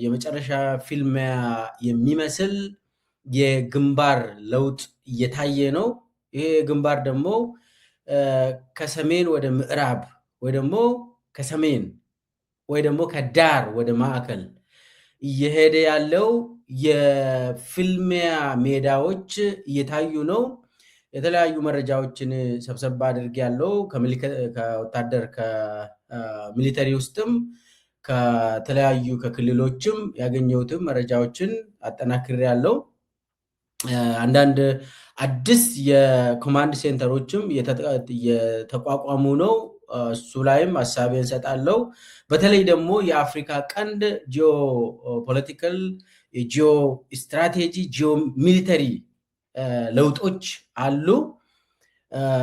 የመጨረሻ ፊልም የሚመስል የግንባር ለውጥ እየታየ ነው። ይሄ ግንባር ደግሞ ከሰሜን ወደ ምዕራብ ወይ ደግሞ ከሰሜን ወይ ደግሞ ከዳር ወደ ማዕከል እየሄደ ያለው የፊልሚያ ሜዳዎች እየታዩ ነው። የተለያዩ መረጃዎችን ሰብሰብ አድርጌ ያለው ከወታደር ከሚሊተሪ ውስጥም ከተለያዩ ከክልሎችም ያገኘሁትም መረጃዎችን አጠናክሬ ያለው አንዳንድ አዲስ የኮማንድ ሴንተሮችም የተቋቋሙ ነው። እሱ ላይም ሀሳቤን እሰጣለሁ። በተለይ ደግሞ የአፍሪካ ቀንድ ጂኦ ፖለቲካል፣ ጂኦ ስትራቴጂ፣ ጂኦ ሚሊተሪ ለውጦች አሉ።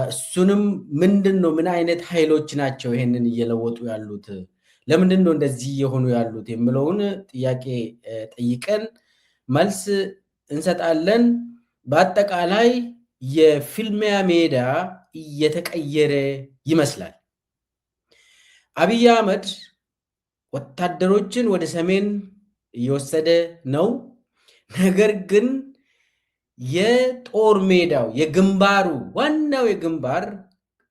እሱንም ምንድን ነው ምን አይነት ኃይሎች ናቸው ይሄንን እየለወጡ ያሉት፣ ለምንድን ነው እንደዚህ የሆኑ ያሉት የሚለውን ጥያቄ ጠይቀን መልስ እንሰጣለን። በአጠቃላይ የፊልሚያ ሜዳ እየተቀየረ ይመስላል። አብይ አህመድ ወታደሮችን ወደ ሰሜን እየወሰደ ነው። ነገር ግን የጦር ሜዳው የግንባሩ ዋናው የግንባር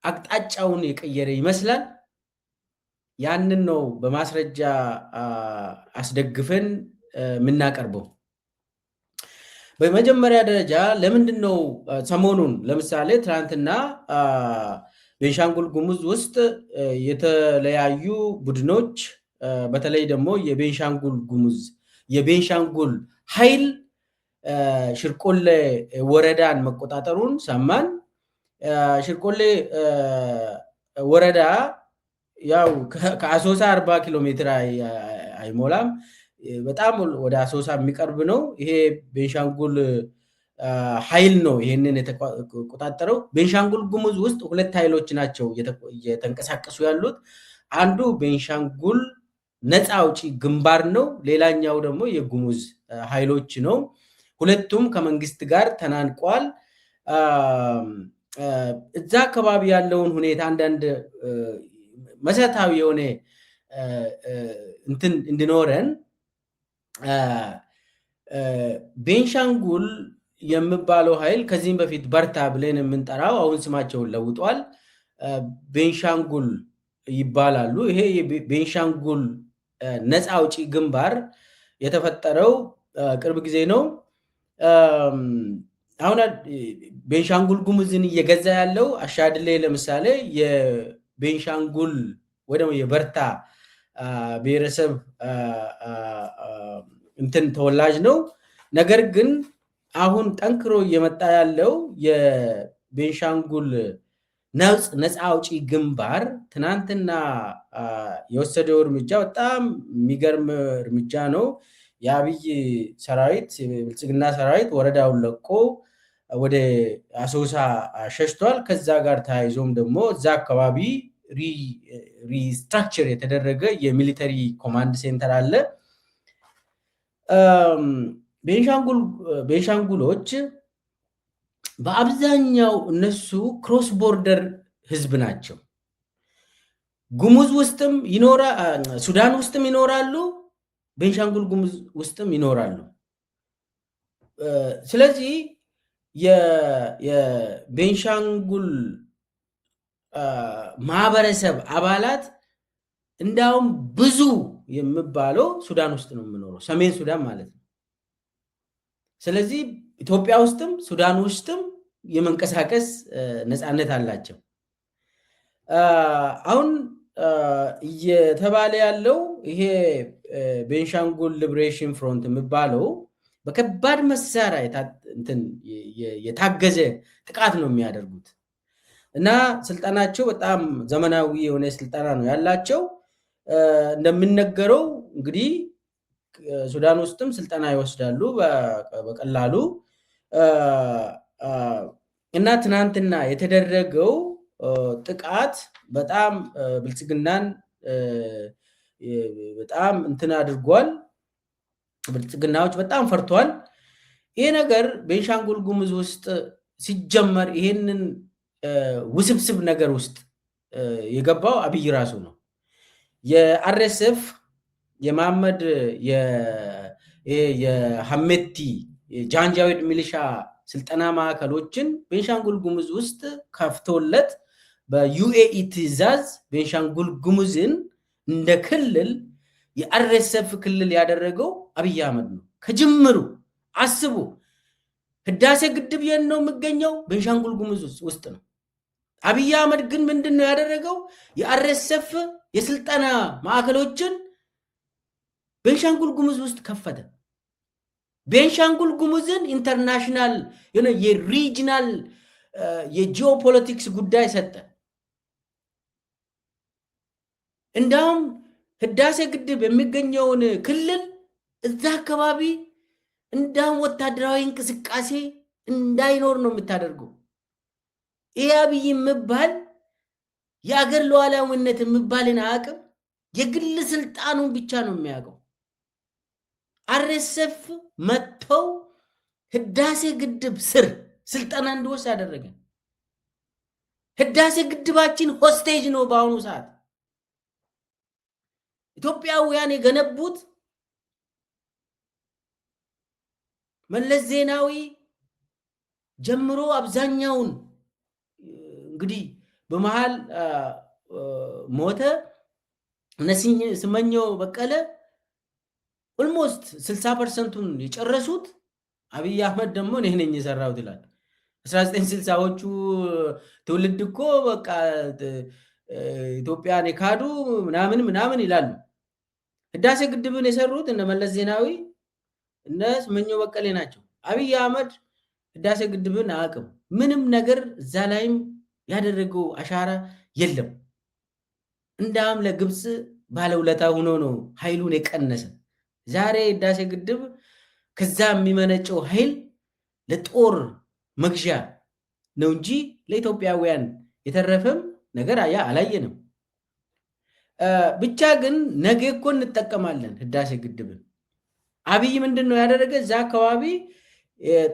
አቅጣጫውን የቀየረ ይመስላል። ያንን ነው በማስረጃ አስደግፈን የምናቀርበው። በመጀመሪያ ደረጃ ለምንድን ነው ሰሞኑን ለምሳሌ ትናንትና ቤንሻንጉል ጉሙዝ ውስጥ የተለያዩ ቡድኖች በተለይ ደግሞ የቤንሻንጉል ጉሙዝ የቤንሻንጉል ኃይል ሽርቆሌ ወረዳን መቆጣጠሩን ሰማን። ሽርቆሌ ወረዳ ያው ከአሶሳ 40 ኪሎ ሜትር አይሞላም። በጣም ወደ አሶሳ የሚቀርብ ነው። ይሄ ቤንሻንጉል ኃይል ነው ይሄንን የተቆጣጠረው። ቤንሻንጉል ጉሙዝ ውስጥ ሁለት ኃይሎች ናቸው እየተንቀሳቀሱ ያሉት። አንዱ ቤንሻንጉል ነፃ አውጪ ግንባር ነው። ሌላኛው ደግሞ የጉሙዝ ኃይሎች ነው። ሁለቱም ከመንግስት ጋር ተናንቋል። እዛ አካባቢ ያለውን ሁኔታ አንዳንድ መሰረታዊ የሆነ እንትን እንድኖረን ቤንሻንጉል የሚባለው ኃይል ከዚህም በፊት በርታ ብለን የምንጠራው አሁን ስማቸውን ለውጧል። ቤንሻንጉል ይባላሉ። ይሄ ቤንሻንጉል ነፃ አውጪ ግንባር የተፈጠረው ቅርብ ጊዜ ነው። አሁን ቤንሻንጉል ጉሙዝን እየገዛ ያለው አሻድሌ ለምሳሌ የቤንሻንጉል ወይ ደግሞ የበርታ ብሔረሰብ እንትን ተወላጅ ነው። ነገር ግን አሁን ጠንክሮ እየመጣ ያለው የቤንሻንጉል ነፃ አውጪ ግንባር ትናንትና የወሰደው እርምጃ በጣም የሚገርም እርምጃ ነው። የአብይ ሰራዊት የብልጽግና ሰራዊት ወረዳውን ለቆ ወደ አሶሳ ሸሽቷል። ከዛ ጋር ተያይዞም ደግሞ እዛ አካባቢ ሪስትራክቸር የተደረገ የሚሊተሪ ኮማንድ ሴንተር አለ። ቤንሻንጉሎች በአብዛኛው እነሱ ክሮስ ቦርደር ህዝብ ናቸው። ጉሙዝ ውስጥም ሱዳን ውስጥም ይኖራሉ፣ ቤንሻንጉል ጉሙዝ ውስጥም ይኖራሉ። ስለዚህ የቤንሻንጉል ማህበረሰብ አባላት እንዳውም ብዙ የሚባለው ሱዳን ውስጥ ነው የሚኖረው፣ ሰሜን ሱዳን ማለት ነው። ስለዚህ ኢትዮጵያ ውስጥም ሱዳን ውስጥም የመንቀሳቀስ ነፃነት አላቸው። አሁን እየተባለ ያለው ይሄ ቤንሻንጉል ሊብሬሽን ፍሮንት የሚባለው በከባድ መሳሪያ የታገዘ ጥቃት ነው የሚያደርጉት እና ስልጠናቸው በጣም ዘመናዊ የሆነ ስልጠና ነው ያላቸው። እንደሚነገረው እንግዲህ ሱዳን ውስጥም ስልጠና ይወስዳሉ በቀላሉ እና ትናንትና የተደረገው ጥቃት በጣም ብልጽግናን በጣም እንትን አድርጓል። ብልጽግናዎች በጣም ፈርቷል። ይሄ ነገር ቤንሻንጉል ጉሙዝ ውስጥ ሲጀመር ይሄንን ውስብስብ ነገር ውስጥ የገባው አብይ ራሱ ነው። የአርኤስኤፍ የመሐመድ የሐሜቲ ጃንጃዊድ ሚሊሻ ስልጠና ማዕከሎችን ቤንሻንጉል ጉሙዝ ውስጥ ከፍቶለት በዩኤኢ ትዕዛዝ ቤንሻንጉል ጉሙዝን እንደ ክልል የአርኤስኤፍ ክልል ያደረገው አብይ አህመድ ነው። ከጅምሩ አስቡ። ህዳሴ ግድብ የት ነው የሚገኘው? ቤንሻንጉል ጉሙዝ ውስጥ ነው። አብይ አህመድ ግን ምንድን ነው ያደረገው? የአርኤስኤፍ የስልጠና ማዕከሎችን ቤንሻንጉል ጉሙዝ ውስጥ ከፈተ። ቤንሻንጉል ጉሙዝን ኢንተርናሽናል የሪጂናል የጂኦፖለቲክስ ጉዳይ ሰጠ። እንዳውም ህዳሴ ግድብ የሚገኘውን ክልል እዛ አካባቢ እንዳውም ወታደራዊ እንቅስቃሴ እንዳይኖር ነው የምታደርገው። ይህ አብይ የሚባል የአገር ሉዓላዊነት የሚባልን አቅም የግል ስልጣኑን ብቻ ነው የሚያውቀው። አርኤስኤፍ መጥተው ህዳሴ ግድብ ስር ስልጠና እንዲወስድ ያደረገ። ህዳሴ ግድባችን ሆስቴጅ ነው። በአሁኑ ሰዓት ኢትዮጵያውያን የገነቡት መለስ ዜናዊ ጀምሮ አብዛኛውን እንግዲህ በመሃል ሞተ። ስመኘው በቀለ ኦልሞስት 60%ን የጨረሱት። አብይ አህመድ ደግሞ እኔ ነኝ የሰራሁት ይላል። 1960ዎቹ ትውልድ እኮ በቃ ኢትዮጵያን የካዱ ምናምን ይላሉ። ህዳሴ ግድብን የሰሩት እነ መለስ ዜናዊ እነ ስመኘው በቀሌ ናቸው። አብይ አህመድ ህዳሴ ግድብን አያውቅም። ምንም ነገር እዛ ላይም ያደረገው አሻራ የለም። እንዳም ለግብፅ ባለውለታ ሆኖ ነው ኃይሉን የቀነሰ። ዛሬ ህዳሴ ግድብ ከዛ የሚመነጨው ኃይል ለጦር መግዣ ነው እንጂ ለኢትዮጵያውያን የተረፈም ነገር አላየንም። ብቻ ግን ነገ እኮ እንጠቀማለን ህዳሴ ግድብን። አብይ ምንድን ነው ያደረገ? እዛ አካባቢ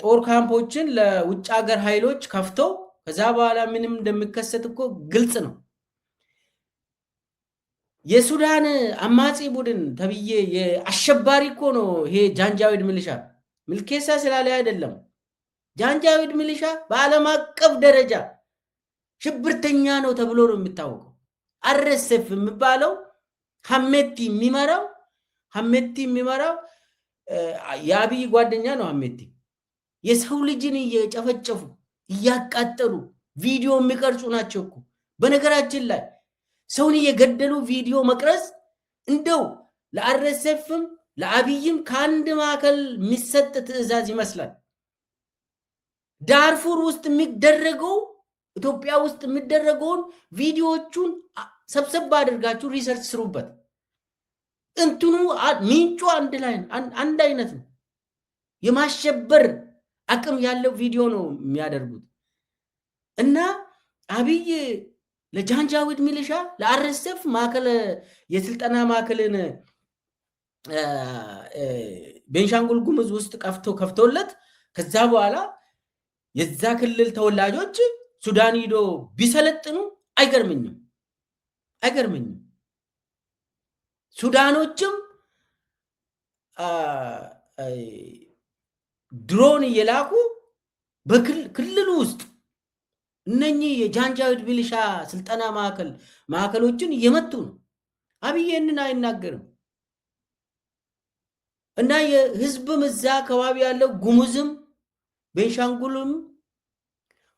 ጦር ካምፖችን ለውጭ ሀገር ኃይሎች ከፍቶ ከዛ በኋላ ምንም እንደሚከሰት እኮ ግልጽ ነው። የሱዳን አማጺ ቡድን ተብዬ የአሸባሪ እኮ ነው ይሄ ጃንጃዊድ ሚሊሻ። ምልኬሳ ስላለ አይደለም። ጃንጃዊድ ሚሊሻ በዓለም አቀፍ ደረጃ ሽብርተኛ ነው ተብሎ ነው የሚታወቀው። አርኤስኤፍ የሚባለው ሐሜቲ የሚመራው የአብይ ጓደኛ ነው። ሐሜቲ የሰው ልጅን እየጨፈጨፉ እያቃጠሉ ቪዲዮ የሚቀርጹ ናቸው እኮ። በነገራችን ላይ ሰውን እየገደሉ ቪዲዮ መቅረጽ እንደው ለአርኤስኤፍም ለአብይም ከአንድ ማዕከል የሚሰጥ ትዕዛዝ ይመስላል። ዳርፉር ውስጥ የሚደረገው ኢትዮጵያ ውስጥ የሚደረገውን ቪዲዮዎቹን ሰብሰብ አድርጋችሁ ሪሰርች ስሩበት። እንትኑ ምንጩ አንድ አይነት ነው። የማሸበር አቅም ያለው ቪዲዮ ነው የሚያደርጉት። እና አብይ ለጃንጃዊድ ሚሊሻ ለአርኤስኤፍ ማዕከል የስልጠና ማዕከልን ቤንሻንጉል ጉሙዝ ውስጥ ከፍቶለት ከዛ በኋላ የዛ ክልል ተወላጆች ሱዳን ሂዶ ቢሰለጥኑ አይገርምኝም። ሱዳኖችም ድሮን እየላኩ በክልሉ ውስጥ እነኚህ የጃንጃዊድ ሚሊሻ ስልጠና ማዕከሎችን እየመቱ ነው። አብይ ይህንን አይናገርም። እና የህዝብም እዛ አካባቢ ያለው ጉሙዝም ቤንሻንጉልም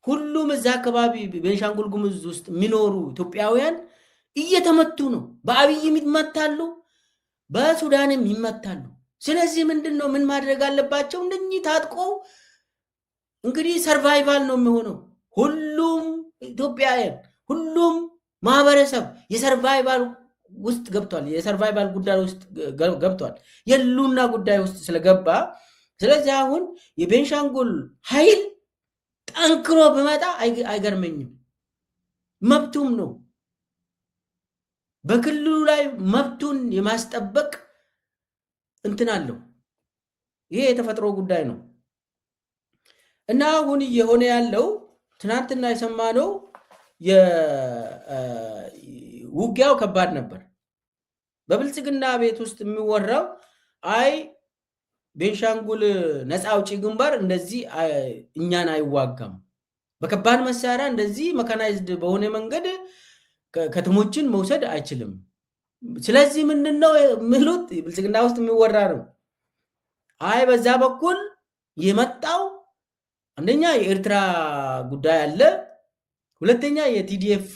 ሁሉም እዛ አካባቢ ቤንሻንጉል ጉሙዝ ውስጥ የሚኖሩ ኢትዮጵያውያን እየተመቱ ነው። በአብይም ይመታሉ፣ በሱዳንም ይመታሉ። ስለዚህ ምንድን ነው ምን ማድረግ አለባቸው? እነኚህ ታጥቆ እንግዲህ ሰርቫይቫል ነው የሚሆነው። ሁሉም ኢትዮጵያውያን ሁሉም ማህበረሰብ የሰርቫይቫል ውስጥ ገብቷል። የሰርቫይቫል ጉዳይ ውስጥ ገብቷል። የሉና ጉዳይ ውስጥ ስለገባ ስለዚህ አሁን የቤንሻንጉል ኃይል ጠንክሮ ብመጣ አይገርመኝም። መብቱም ነው። በክልሉ ላይ መብቱን የማስጠበቅ እንትን አለው። ይሄ የተፈጥሮ ጉዳይ ነው እና አሁን እየሆነ ያለው ትናንትና የሰማነው ውጊያው ከባድ ነበር። በብልጽግና ቤት ውስጥ የሚወራው አይ ቤንሻንጉል ነፃ አውጪ ግንባር እንደዚህ እኛን አይዋጋም፣ በከባድ መሳሪያ እንደዚህ መካናይዝድ በሆነ መንገድ ከተሞችን መውሰድ አይችልም። ስለዚህ ምንድነው የሚሉት? ብልጽግና ውስጥ የሚወራ ነው። አይ በዛ በኩል የመጣው አንደኛ የኤርትራ ጉዳይ አለ፣ ሁለተኛ የቲዲኤፍ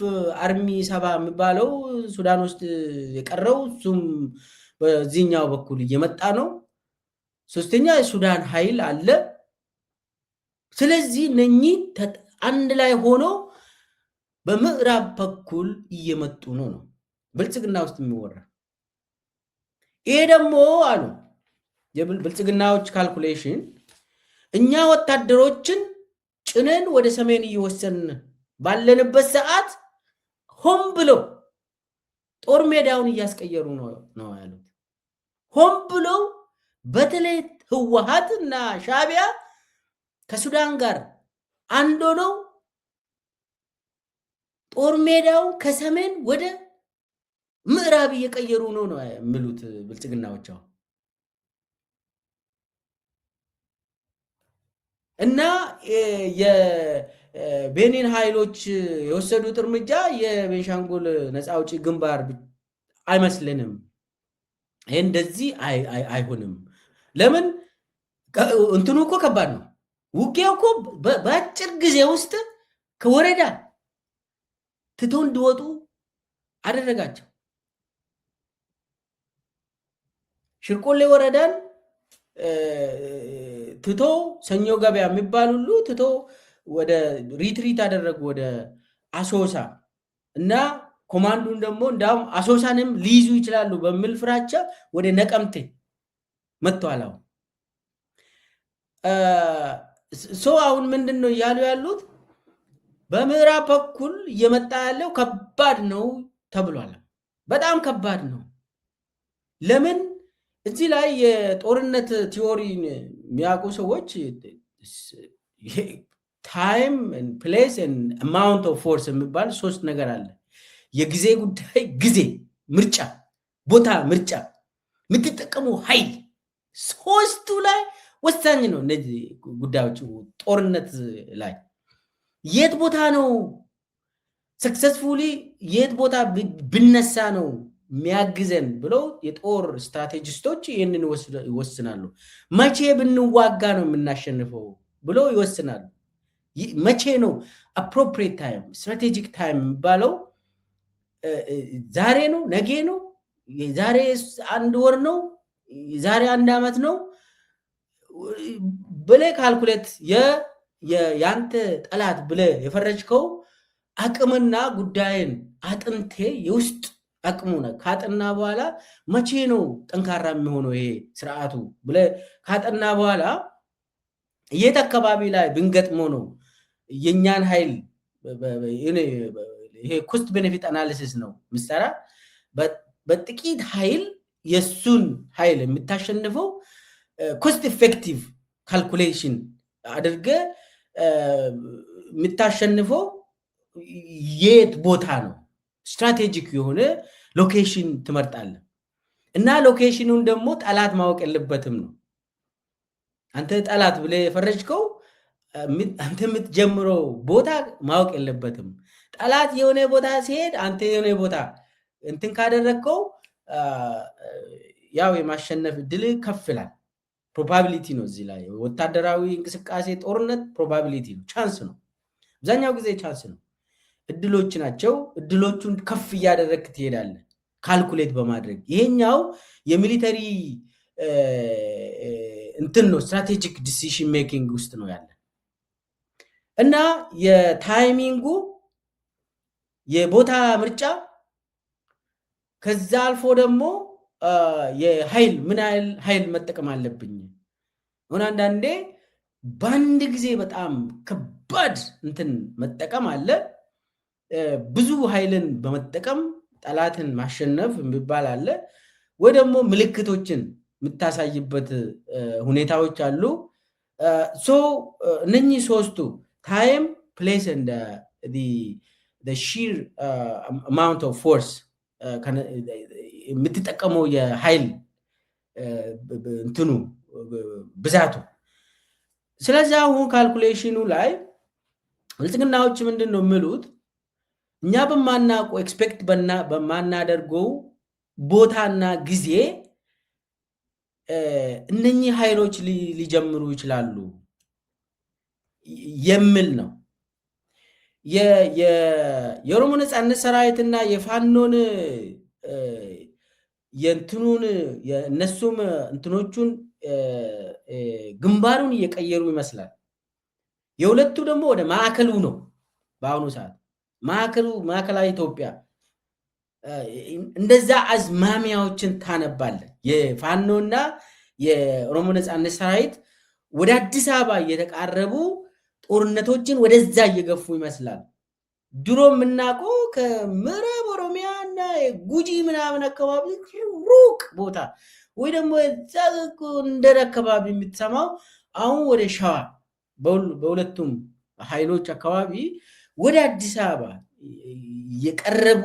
አርሚ 70 የሚባለው ሱዳን ውስጥ የቀረው እሱም በዚህኛው በኩል እየመጣ ነው፣ ሶስተኛ የሱዳን ኃይል አለ። ስለዚህ እነኚህ አንድ ላይ ሆኖ በምዕራብ በኩል እየመጡ ነው ብልጽግና ውስጥ የሚወራ። ይሄ ደግሞ አሉ የብልጽግናዎች ካልኩሌሽን እኛ ወታደሮችን ጭነን ወደ ሰሜን እየወሰን ባለንበት ሰዓት ሆን ብለው ጦር ሜዳውን እያስቀየሩ ነው ያሉት። ሆን ብለው በተለይ ህወሓት እና ሻዕቢያ ከሱዳን ጋር አንድ ሆነው ጦር ሜዳው ከሰሜን ወደ ምዕራብ እየቀየሩ ነው የሚሉት ብልጽግናዎች። እና የቤኒን ኃይሎች የወሰዱት እርምጃ የቤንሻንጉል ነፃ አውጪ ግንባር አይመስልንም። ይሄ እንደዚህ አይሆንም። ለምን? እንትኑ እኮ ከባድ ነው። ውጊያው እኮ በአጭር ጊዜ ውስጥ ከወረዳ ትቶ እንዲወጡ አደረጋቸው። ሽርቆሌ ወረዳን ትቶ ሰኞ ገበያ የሚባል ሁሉ ትቶ ወደ ሪትሪት አደረጉ ወደ አሶሳ እና ኮማንዱን ደግሞ እንዳውም አሶሳንም ሊይዙ ይችላሉ በሚል ፍራቻ ወደ ነቀምቴ መጥተዋል። አሁን ምንድን ነው እያሉ ያሉት? በምዕራብ በኩል እየመጣ ያለው ከባድ ነው ተብሏል። በጣም ከባድ ነው። ለምን? እዚህ ላይ የጦርነት ቲዎሪን የሚያውቁ ሰዎች ታይም ፕሌስ አማውንት ኦፍ ፎርስ የሚባል 3 ነገር አለ። የጊዜ ጉዳይ፣ ጊዜ ምርጫ፣ ቦታ ምርጫ፣ የምትጠቀሙ ኃይል፣ 3ቱ ላይ ወሳኝ ነው። እነዚህ ጉዳዮች ጦርነት ላይ የት ቦታ ነው ሰክሰስፉሊ የት ቦታ ብነሳ ነው የሚያግዘን ብለው የጦር ስትራቴጂስቶች ይህንን ይወስናሉ። መቼ ብንዋጋ ነው የምናሸንፈው ብለው ይወስናሉ። መቼ ነው አፕሮፕሪየት ታይም ስትራቴጂክ ታይም የሚባለው? ዛሬ ነው? ነገ ነው? ዛሬ 1 ወር ነው? ዛሬ 1 ዓመት ነው ብለህ ካልኩሌት ያንተ ጠላት ብለህ የፈረጅከው አቅምና ጉዳይን አጥንቴ የውስጥ አቅሙ ነው ካጠና በኋላ መቼ ነው ጠንካራ የሚሆነው ይሄ ስርዓቱ ብለህ ካጠና በኋላ የት አካባቢ ላይ ብንገጥመው ነው የኛን ኃይል ይሄ ኮስት ቤኔፊት አናሊሲስ ነው ምሰራ በጥቂት ኃይል የሱን ኃይል የምታሸንፈው ኮስት ኢፌክቲቭ ካልኩሌሽን አድርገ የምታሸንፈው የት ቦታ ነው ስትራቴጂክ የሆነ ሎኬሽን ትመርጣለህ። እና ሎኬሽኑን ደግሞ ጠላት ማወቅ የለበትም ነው። አንተ ጠላት ብለህ የፈረጅከው አንተ የምትጀምረው ቦታ ማወቅ የለበትም። ጠላት የሆነ ቦታ ሲሄድ አንተ የሆነ ቦታ እንትን ካደረግከው ያው የማሸነፍ ድል ከፍላል። ፕሮባቢሊቲ ነው። እዚህ ላይ ወታደራዊ እንቅስቃሴ ጦርነት ፕሮባቢሊቲ ነው፣ ቻንስ ነው። አብዛኛው ጊዜ ቻንስ ነው። እድሎች ናቸው። እድሎቹን ከፍ እያደረግክ ትሄዳለህ ካልኩሌት በማድረግ። ይሄኛው የሚሊተሪ እንትን ነው፣ ስትራቴጂክ ዲሲዥን ሜኪንግ ውስጥ ነው ያለ እና የታይሚንጉ የቦታ ምርጫ ከዛ አልፎ ደግሞ የኃይል ምን ያህል ኃይል መጠቀም አለብኝ። አሁን አንዳንዴ በአንድ ጊዜ በጣም ከባድ እንትን መጠቀም አለ። ብዙ ኃይልን በመጠቀም ጠላትን ማሸነፍ የሚባል አለ። ወይ ደግሞ ምልክቶችን የምታሳይበት ሁኔታዎች አሉ። እነኚህ 3ቱ ታይም ፕሌስ and the sheer amount of force የምትጠቀመው የኃይል እንትኑ ብዛቱ። ስለዚህ አሁን ካልኩሌሽኑ ላይ ብልጽግናዎች ምንድን ነው የሚሉት? እኛ በማናውቀው ኤክስፔክት በማናደርገው ቦታና ጊዜ እነኚህ ኃይሎች ሊጀምሩ ይችላሉ የሚል ነው። የኦሮሞ ነጻነት ሰራዊትና የፋኖን የእንትኑን የእነሱም እንትኖቹን ግንባሩን እየቀየሩ ይመስላል። የሁለቱ ደግሞ ወደ ማዕከሉ ነው። በአሁኑ ሰዓት ማዕከላዊ ኢትዮጵያ እንደዛ አዝማሚያዎችን ታነባለ። የፋኖና የኦሮሞ ነጻነት ሰራዊት ወደ አዲስ አበባ እየተቃረቡ ጦርነቶችን ወደዛ እየገፉ ይመስላል። ድሮ የምናውቀው ከምዕራብ ኦሮሚያ እና ጉጂ ምናምን አካባቢ ሩቅ ቦታ ወይ ደግሞ እንደር አካባቢ የምትሰማው አሁን ወደ ሸዋ በሁለቱም ኃይሎች አካባቢ ወደ አዲስ አበባ የቀረቡ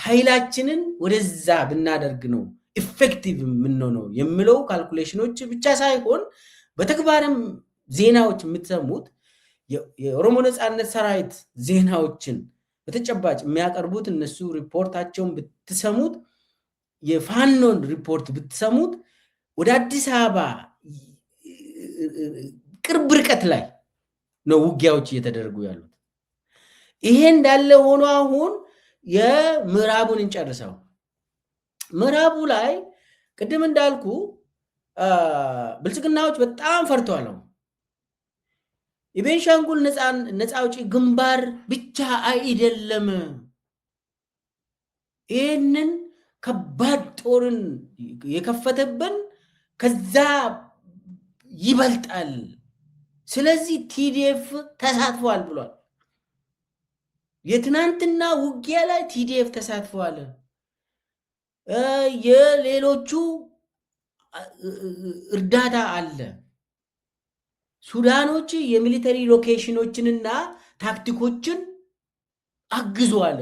ኃይላችንን ወደዛ ብናደርግ ነው ኢፌክቲቭ የምንሆነው የሚለው ካልኩሌሽኖች ብቻ ሳይሆን በተግባርም ዜናዎች የምትሰሙት የኦሮሞ ነጻነት ሰራዊት ዜናዎችን በተጨባጭ የሚያቀርቡት እነሱ ሪፖርታቸውን ብትሰሙት፣ የፋኖን ሪፖርት ብትሰሙት ወደ አዲስ አበባ ቅርብ ርቀት ላይ ነው ውጊያዎች እየተደረጉ ያሉት። ይሄ እንዳለ ሆኖ አሁን የምዕራቡን እንጨርሰው። ምዕራቡ ላይ ቅድም እንዳልኩ ብልጽግናዎች በጣም ፈርተዋል። የቤንሻንጉል ነፃ አውጪ ግንባር ብቻ አይደለም፣ ይህንን ከባድ ጦርን የከፈተብን ከዛ ይበልጣል። ስለዚህ ቲዲኤፍ ተሳትፏል ብሏል። የትናንትና ውጊያ ላይ ቲዲኤፍ ተሳትፏል። የሌሎቹ እርዳታ አለ። ሱዳኖች የሚሊተሪ ሎኬሽኖችንና ታክቲኮችን አግዟል።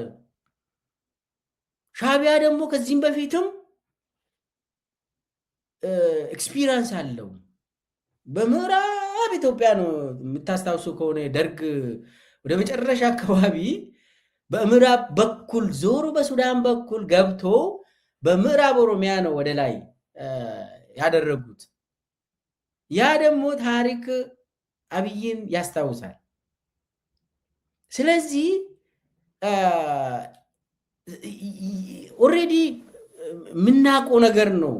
ሻቢያ ደግሞ ከዚህም በፊትም ኤክስፒሪየንስ አለው። በምዕራብ ኢትዮጵያ ነው የምታስታውሱ ከሆነ ደርግ ወደ መጨረሻ አካባቢ በምዕራብ በኩል ዞሮ በሱዳን በኩል ገብቶ በምዕራብ ኦሮሚያ ነው ወደ ላይ ያደረጉት። ያ ደግሞ ታሪክ አብይን ያስታውሳል። ስለዚህ ኦልሬዲ የምናውቀው ነገር ነው።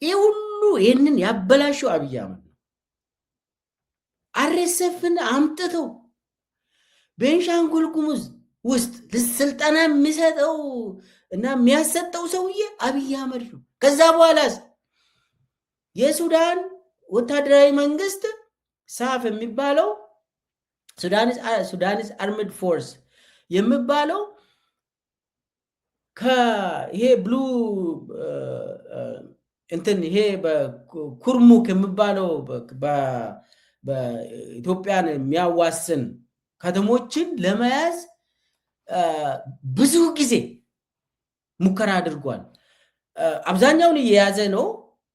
ይህ ሁሉ ይህንን ያበላሸው አብይ አህመድ ነው። አርኤስኤፍን አምጥተው ቤንሻንጉል ጉሙዝ ውስጥ ስልጠና የሚሰጠው እና የሚያሰጠው ሰውዬ አብይ አህመድ ነው። ከዛ በኋላስ የሱዳን ወታደራዊ መንግስት ሳፍ የሚባለው ሱዳንስ አርምድ ፎርስ የሚባለው ይሄ ብሉ እንትን ይሄ በኩርሙክ የሚባለው በኢትዮጵያን የሚያዋስን ከተሞችን ለመያዝ ብዙ ጊዜ ሙከራ አድርጓል። አብዛኛውን እየያዘ ነው።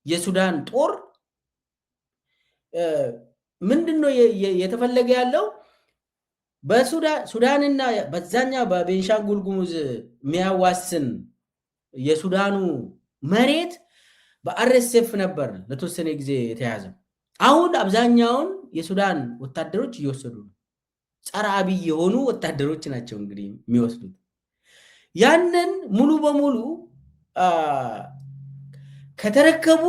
የሱዳን ጦር ምንድነው የተፈለገ ያለው? በሱዳንና በዛኛው በቤንሻንጉል ጉሙዝ የሚያዋስን የሱዳኑ መሬት በአርኤስኤፍ ነበር ለተወሰነ ጊዜ የተያዘ። አሁን አብዛኛውን የሱዳን ወታደሮች እየወሰዱ ነው። ጸረ አብይ የሆኑ ወታደሮች ናቸው እንግዲህ የሚወስዱት። ያንን ሙሉ በሙሉ ከተረከቡ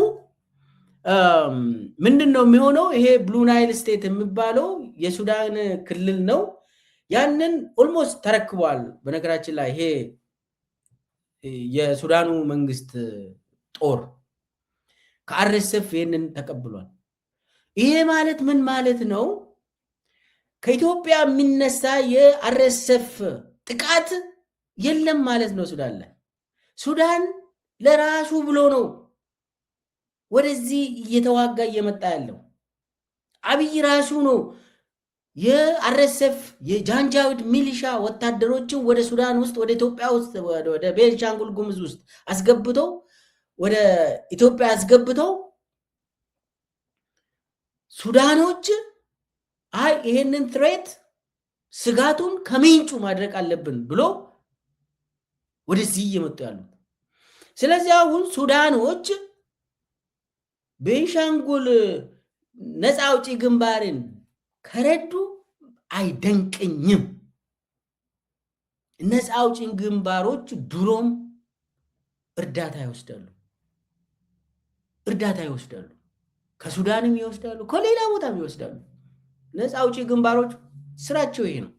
ምንድን ነው የሚሆነው? ይሄ ብሉ ናይል ስቴት የሚባለው የሱዳን ክልል ነው። ያንን ኦልሞስት ተረክቧል። በነገራችን ላይ ይሄ የሱዳኑ መንግስት ጦር ከአርኤስኤፍ ይህንን ተቀብሏል። ይሄ ማለት ምን ማለት ነው? ከኢትዮጵያ የሚነሳ የአርኤስኤፍ ጥቃት የለም ማለት ነው ሱዳን ላይ። ሱዳን ለራሱ ብሎ ነው ወደዚህ እየተዋጋ እየመጣ ያለው። አብይ ራሱ ነው የአርኤስኤፍ የጃንጃዊድ ሚሊሻ ወታደሮችን ወደ ሱዳን ውስጥ ወደ ኢትዮጵያ ውስጥ ወደ ቤንሻንጉል ጉሙዝ ውስጥ አስገብተው ወደ ኢትዮጵያ አስገብተው ሱዳኖች አይ ይሄንን ትሬት ስጋቱን ከምንጩ ማድረግ አለብን ብሎ ወደዚህ እየመጡ ያሉት። ስለዚህ አሁን ሱዳኖች ቤንሻንጉል ነፃ አውጪ ግንባርን ከረዱ አይደንቀኝም። ነፃ አውጪ ግንባሮች ድሮም እርዳታ ይወስዳሉ፣ ከሱዳንም ይወስዳሉ፣ ከሌላ ቦታም ይወስዳሉ። ነፃ አውጪ ግንባሮች ስራቸው ይሄ ነው።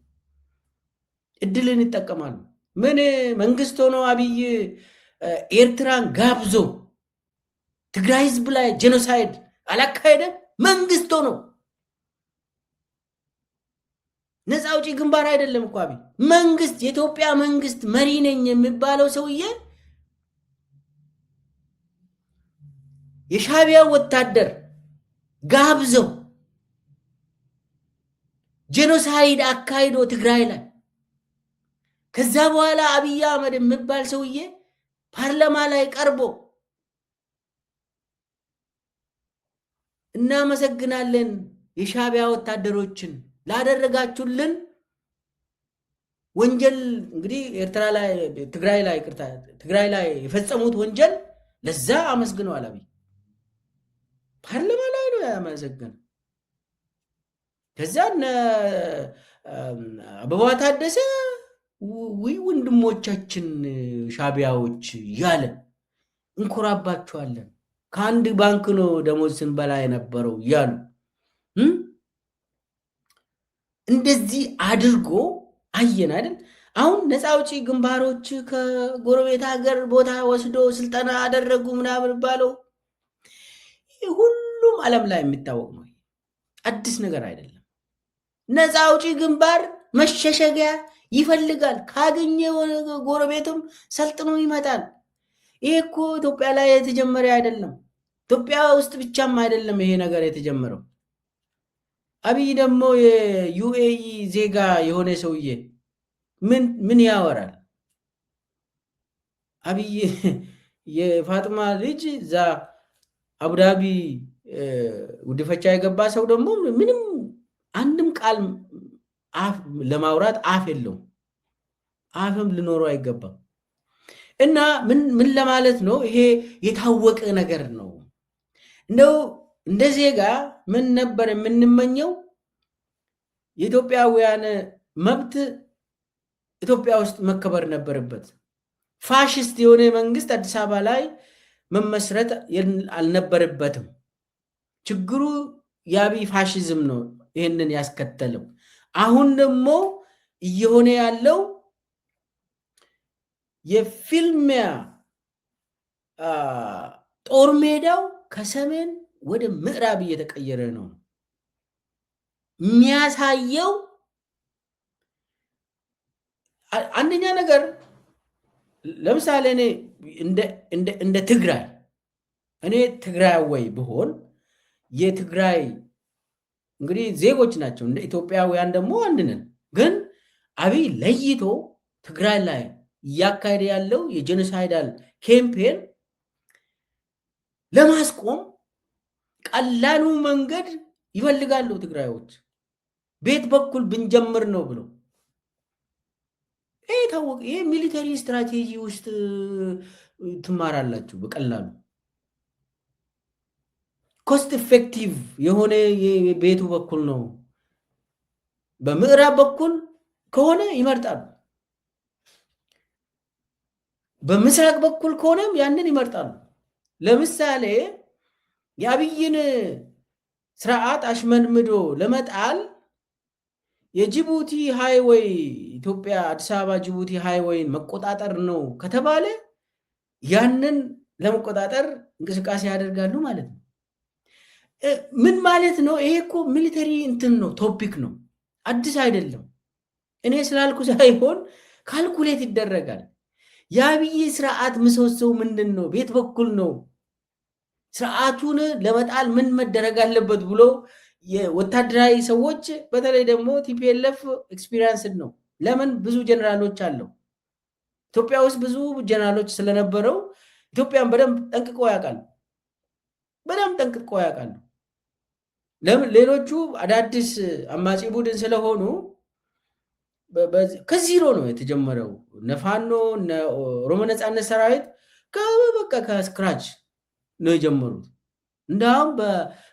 እድልን ይጠቀማሉ። ምን መንግስት ሆኖ አብይ ኤርትራን ጋብዞ ትግራይ ህዝብ ላይ ጄኖሳይድ አላካሄደም? መንግስት ሆኖ ነፃ አውጪ ግንባር አይደለም እኮ አብይ። መንግስት የኢትዮጵያ መንግስት መሪ ነኝ የሚባለው ሰውዬ የሻዕቢያ ወታደር ጋብዘው ጄኖሳይድ አካሂዶ ትግራይ ላይ ከዛ በኋላ አብይ አህመድ የሚባል ሰውዬ ፓርላማ ላይ ቀርቦ እናመሰግናለን የሻዕቢያ ወታደሮችን ላደረጋችሁልን ወንጀል፣ እንግዲህ ኤርትራ ላይ ትግራይ ላይ የፈጸሙት ወንጀል ለዛ አመስግነዋል። አብይ ፓርላማ ላይ ነው ያመሰገነ። ከዛ አበባው ታደሰ ወንድሞቻችን ሻዕቢያዎች ያለ እንኮራባቸዋለን፣ ከአንድ ባንክ ነው ደሞዝ ስንበላ የነበረው ያሉ እንደዚህ አድርጎ አየን አይደል? አሁን ነፃ አውጪ ግንባሮች ከጎረቤት ሀገር ቦታ ወስዶ ስልጠና አደረጉ ምናምን ባለው ሁሉም ዓለም ላይ የሚታወቅ ነው። አዲስ ነገር አይደለም። ነፃ አውጪ ግንባር መሸሸጊያ ይፈልጋል። ካገኘ ጎረቤቱም ሰልጥኖ ይመጣል። ይሄ እኮ ኢትዮጵያ ላይ የተጀመረ አይደለም። ኢትዮጵያ ውስጥ ብቻም አይደለም ይሄ ነገር የተጀመረው። አብይ ደግሞ የዩኤኢ ዜጋ የሆነ ሰውዬ ምን ያወራል? አብይ የፋጥማ ልጅ እዛ አቡዳቢ ጉድፈቻ የገባ ሰው ደግሞ ምንም አንድም ቃል ለማውራት አፍ የለውም። አፍም ሊኖረው አይገባም። እና ምን ለማለት ነው? ይሄ የታወቀ ነገር ነው። እንደው እንደ ዜጋ ምን ነበር የምንመኘው? የኢትዮጵያውያን መብት ኢትዮጵያ ውስጥ መከበር ነበረበት። ፋሽስት የሆነ መንግስት አዲስ አበባ ላይ መመስረት አልነበረበትም። ችግሩ የአብይ ፋሽዝም ነው ይህንን ያስከተለው። አሁን ደግሞ እየሆነ ያለው የፊልሚያ ጦር ሜዳው ከሰሜን ወደ ምዕራብ እየተቀየረ ነው የሚያሳየው። አንደኛ ነገር ለምሳሌ እኔ እንደ ትግራይ ትግራይ ብሆን የትግራይ እንግዲህ ዜጎች ናቸው፣ እንደ ኢትዮጵያውያን ደግሞ አንድ ነን። ግን አብይ ለይቶ ትግራይ ላይ እያካሄደ ያለው የጄኖሳይዳል ካምፔን ለማስቆም ቀላሉ መንገድ ይፈልጋሉ ትግራዮች። ቤት በኩል ብንጀምር ነው ብሎ ታወቀ። ይሄ ሚሊተሪ ስትራቴጂ ውስጥ ትማራላችሁ በቀላሉ። ኮስት ኢፌክቲቭ የሆነ ቤቱ በኩል ነው። በምዕራብ በኩል ከሆነ ይመርጣሉ፣ በምስራቅ በኩል ከሆነም ያንን ይመርጣሉ። ለምሳሌ የአብይን ስርዓት አሽመድምዶ ለመጣል የጅቡቲ ሃይዌይ ኢትዮጵያ አዲስ አበባ ጅቡቲ ሃይዌይን መቆጣጠር ነው ከተባለ ያንን ለመቆጣጠር እንቅስቃሴ ያደርጋሉ ማለት ነው። ምን ማለት ነው? ይሄ እኮ ሚሊተሪ እንትን ነው፣ ቶፒክ ነው፣ አዲስ አይደለም። እኔ ስላልኩ ሳይሆን ካልኩሌት ይደረጋል። የአብይ ስርዓት ምሰሶው ምንድን ነው? ቤት በኩል ነው። ስርዓቱን ለመጣል ምን መደረግ አለበት ብሎ የወታደራዊ ሰዎች በተለይ ደግሞ ቲፒኤልኤፍ ኤክስፒሪየንስድ ነው። ለምን ብዙ ጀነራሎች አለው ኢትዮጵያ ውስጥ ብዙ ጀነራሎች ስለነበረው ኢትዮጵያን በደንብ ጠንቅቆ ያውቃል። በደንብ ጠንቅቆ ያውቃሉ። ለምን ሌሎቹ አዳዲስ አማጺ ቡድን ስለሆኑ ከዚሮ ነው የተጀመረው። ነፋኖ ኦሮሞ ነጻነት ሰራዊት በቃ ከስክራች ነው የጀመሩት። እንዳውም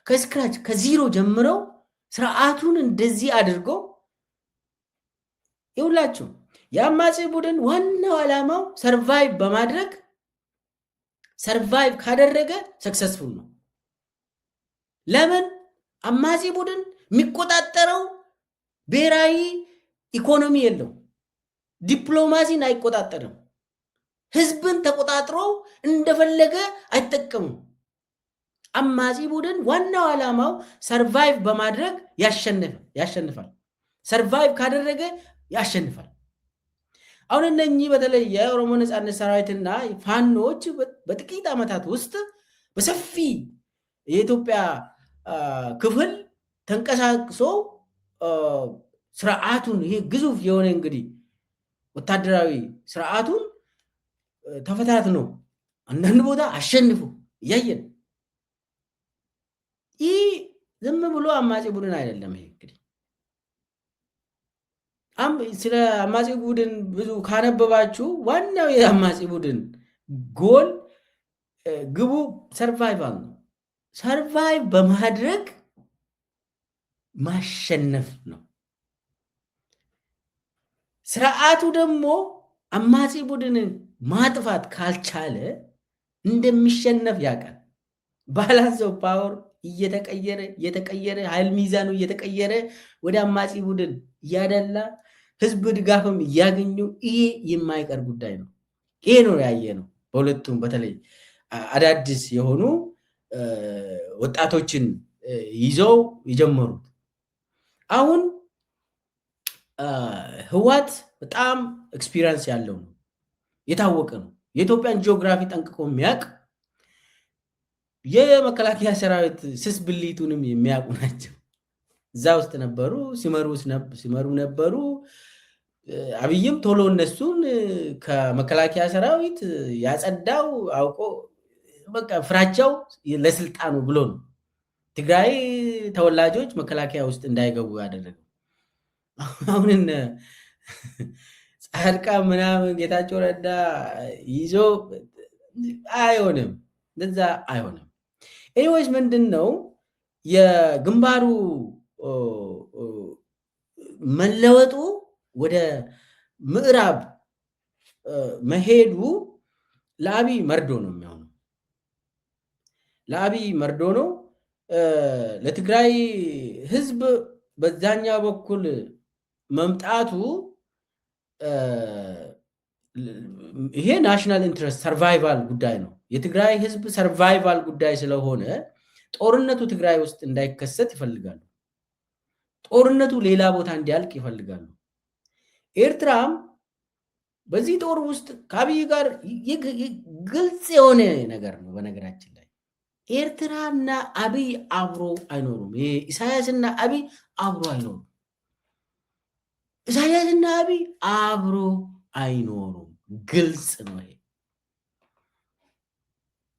ከስክራች ከዚሮ ጀምረው ስርዓቱን እንደዚህ አድርገው ይውላችሁ። የአማጺ ቡድን ዋናው ዓላማው ሰርቫይቭ በማድረግ ሰርቫይቭ ካደረገ ሰክሰስፉል ነው። ለምን አማጺ ቡድን የሚቆጣጠረው ብሔራዊ ኢኮኖሚ የለው፣ ዲፕሎማሲን አይቆጣጠርም፣ ህዝብን ተቆጣጥሮ እንደፈለገ አይጠቀሙም። አማጺ ቡድን ዋናው ዓላማው ሰርቫይቭ በማድረግ ያሸንፋል። ሰርቫይቭ ካደረገ ያሸንፋል። አሁን እነኚህ በተለይ የኦሮሞ ነጻነት ሰራዊትና ፋኖች በጥቂት ዓመታት ውስጥ በሰፊ የኢትዮጵያ ክፍል ተንቀሳቅሶ ስርዓቱን ይሄ ግዙፍ የሆነ እንግዲህ ወታደራዊ ስርዓቱን ተፈታትኖ አንዳንድ ቦታ አሸንፎ እያየን ይህ ዝም ብሎ አማጺ ቡድን አይደለም። ይሄ እንግዲህ ስለ አማጺ ቡድን ብዙ ካነበባችሁ ዋናው የአማጺ ቡድን ጎል ግቡ ሰርቫይቫል ነው። ሰርቫይቭ በማድረግ ማሸነፍ ነው። ስርዓቱ ደግሞ አማጺ ቡድንን ማጥፋት ካልቻለ እንደሚሸነፍ ያውቃል። ባላንስ ኦፍ ፓወር እየተቀየረ ኃይል ሚዛኑ እየተቀየረ ወደ አማጺ ቡድን እያደላ ህዝብ ድጋፍም እያገኙ ይሄ የማይቀር ጉዳይ ነው። ይሄ ነው ያየ ነው። በሁለቱም በተለይ አዳዲስ የሆኑ ወጣቶችን ይዘው የጀመሩት አሁን ህወሓት በጣም ኤክስፒሪየንስ ያለው ነው፣ የታወቀ ነው። የኢትዮጵያን ጂኦግራፊ ጠንቅቆ የሚያውቅ የመከላከያ ሰራዊት ስስ ብሊቱንም የሚያውቁ ናቸው። እዛ ውስጥ ነበሩ፣ ሲመሩ ነበሩ። አብይም ቶሎ እነሱን ከመከላከያ ሰራዊት ያጸዳው አውቆ በቃ ፍራቻው ለስልጣኑ ብሎ ነው ትግራይ ተወላጆች መከላከያ ውስጥ እንዳይገቡ ያደረገው። አሁን ጻድቃ ምናምን ጌታቸው ረዳ ይዞ አይሆንም፣ እንደዛ አይሆንም። ኤኒዌይስ ምንድን ነው የግንባሩ መለወጡ ወደ ምዕራብ መሄዱ ለአብይ መርዶ ነው የሚሆነው። ለአብይ መርዶ ነው። ለትግራይ ህዝብ በዛኛው በኩል መምጣቱ ይሄ ናሽናል ኢንትረስት ሰርቫይቫል ጉዳይ ነው። የትግራይ ህዝብ ሰርቫይቫል ጉዳይ ስለሆነ ጦርነቱ ትግራይ ውስጥ እንዳይከሰት ይፈልጋሉ። ጦርነቱ ሌላ ቦታ እንዲያልቅ ይፈልጋሉ። ኤርትራም በዚህ ጦር ውስጥ ከአብይ ጋር ግልጽ የሆነ ነገር ነው። በነገራችን ላይ ኤርትራና አብይ አብሮ አይኖሩም። ይሄ ኢሳያስና አብይ አብሮ አይኖሩም። ኢሳያስና አብይ አብሮ አይኖሩም። ግልጽ ነው። ይሄ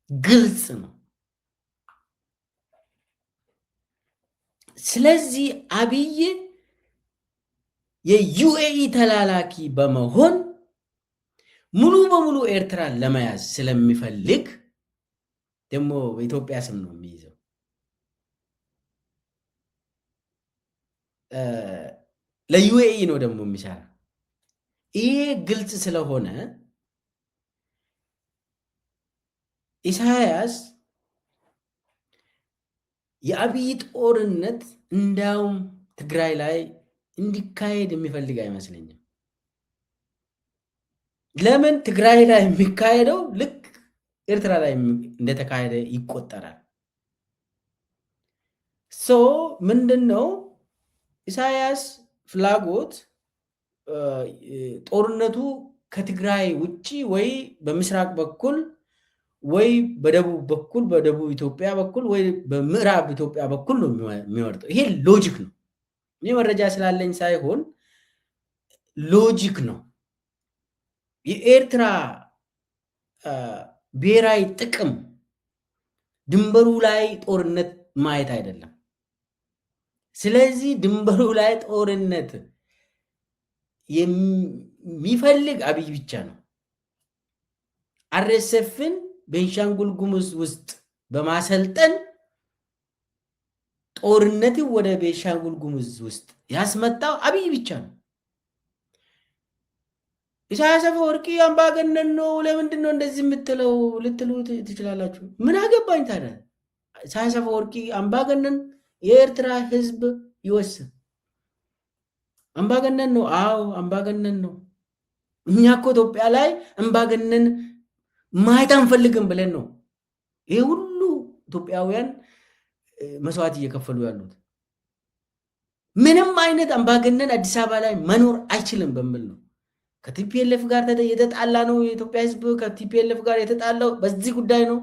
ግልጽ ነው። ስለዚህ አብይ የዩኤኢ ተላላኪ በመሆን ሙሉ በሙሉ ኤርትራን ለመያዝ ስለሚፈልግ ደግሞ በኢትዮጵያ ስም ነው የሚይዘው። ለዩኤኢ ነው ደግሞ የሚሰራ። ይሄ ግልጽ ስለሆነ ኢሳያስ የአብይ ጦርነት እንዳውም ትግራይ ላይ እንዲካሄድ የሚፈልግ አይመስለኝም። ለምን ትግራይ ላይ የሚካሄደው ልክ ኤርትራ ላይ እንደተካሄደ ይቆጠራል። ምንድን ነው ኢሳያስ ፍላጎት ጦርነቱ ከትግራይ ውጪ ወይ በምስራቅ በኩል ወይ በደቡብ በኩል በደቡብ ኢትዮጵያ በኩል ወይ በምዕራብ ኢትዮጵያ በኩል ነው የሚወርጠው። ይሄ ሎጂክ ነው። እኔ መረጃ ስላለኝ ሳይሆን ሎጂክ ነው። የኤርትራ ብሔራዊ ጥቅም ድንበሩ ላይ ጦርነት ማየት አይደለም። ስለዚህ ድንበሩ ላይ ጦርነት የሚፈልግ አብይ ብቻ ነው። አርኤስኤፍን ቤንሻንጉል ጉሙዝ ውስጥ በማሰልጠን ጦርነትን ወደ ቤንሻንጉል ጉሙዝ ውስጥ ያስመጣው አብይ ብቻ ነው። ኢሳያስ አፈወርቂ አምባገነን ነው፣ ለምንድን ነው እንደዚህ የምትለው ልትሉ ትችላላችሁ። ምን አገባኝ ታዲያ? ኢሳያስ አፈወርቂ አምባገነን የኤርትራ ህዝብ ይወስን። አምባገነን ነው። አዎ አምባገነን ነው። እኛ እኮ ኢትዮጵያ ላይ አምባገነን ማየት አንፈልግም ብለን ነው ይሄ ሁሉ ኢትዮጵያውያን መስዋዕት እየከፈሉ ያሉት። ምንም አይነት አምባገነን አዲስ አበባ ላይ መኖር አይችልም በሚል ነው። ከቲፒኤልኤፍ ጋር የተጣላ ነው የኢትዮጵያ ህዝብ። ከቲፒኤልኤፍ ጋር የተጣላው በዚህ ጉዳይ ነው።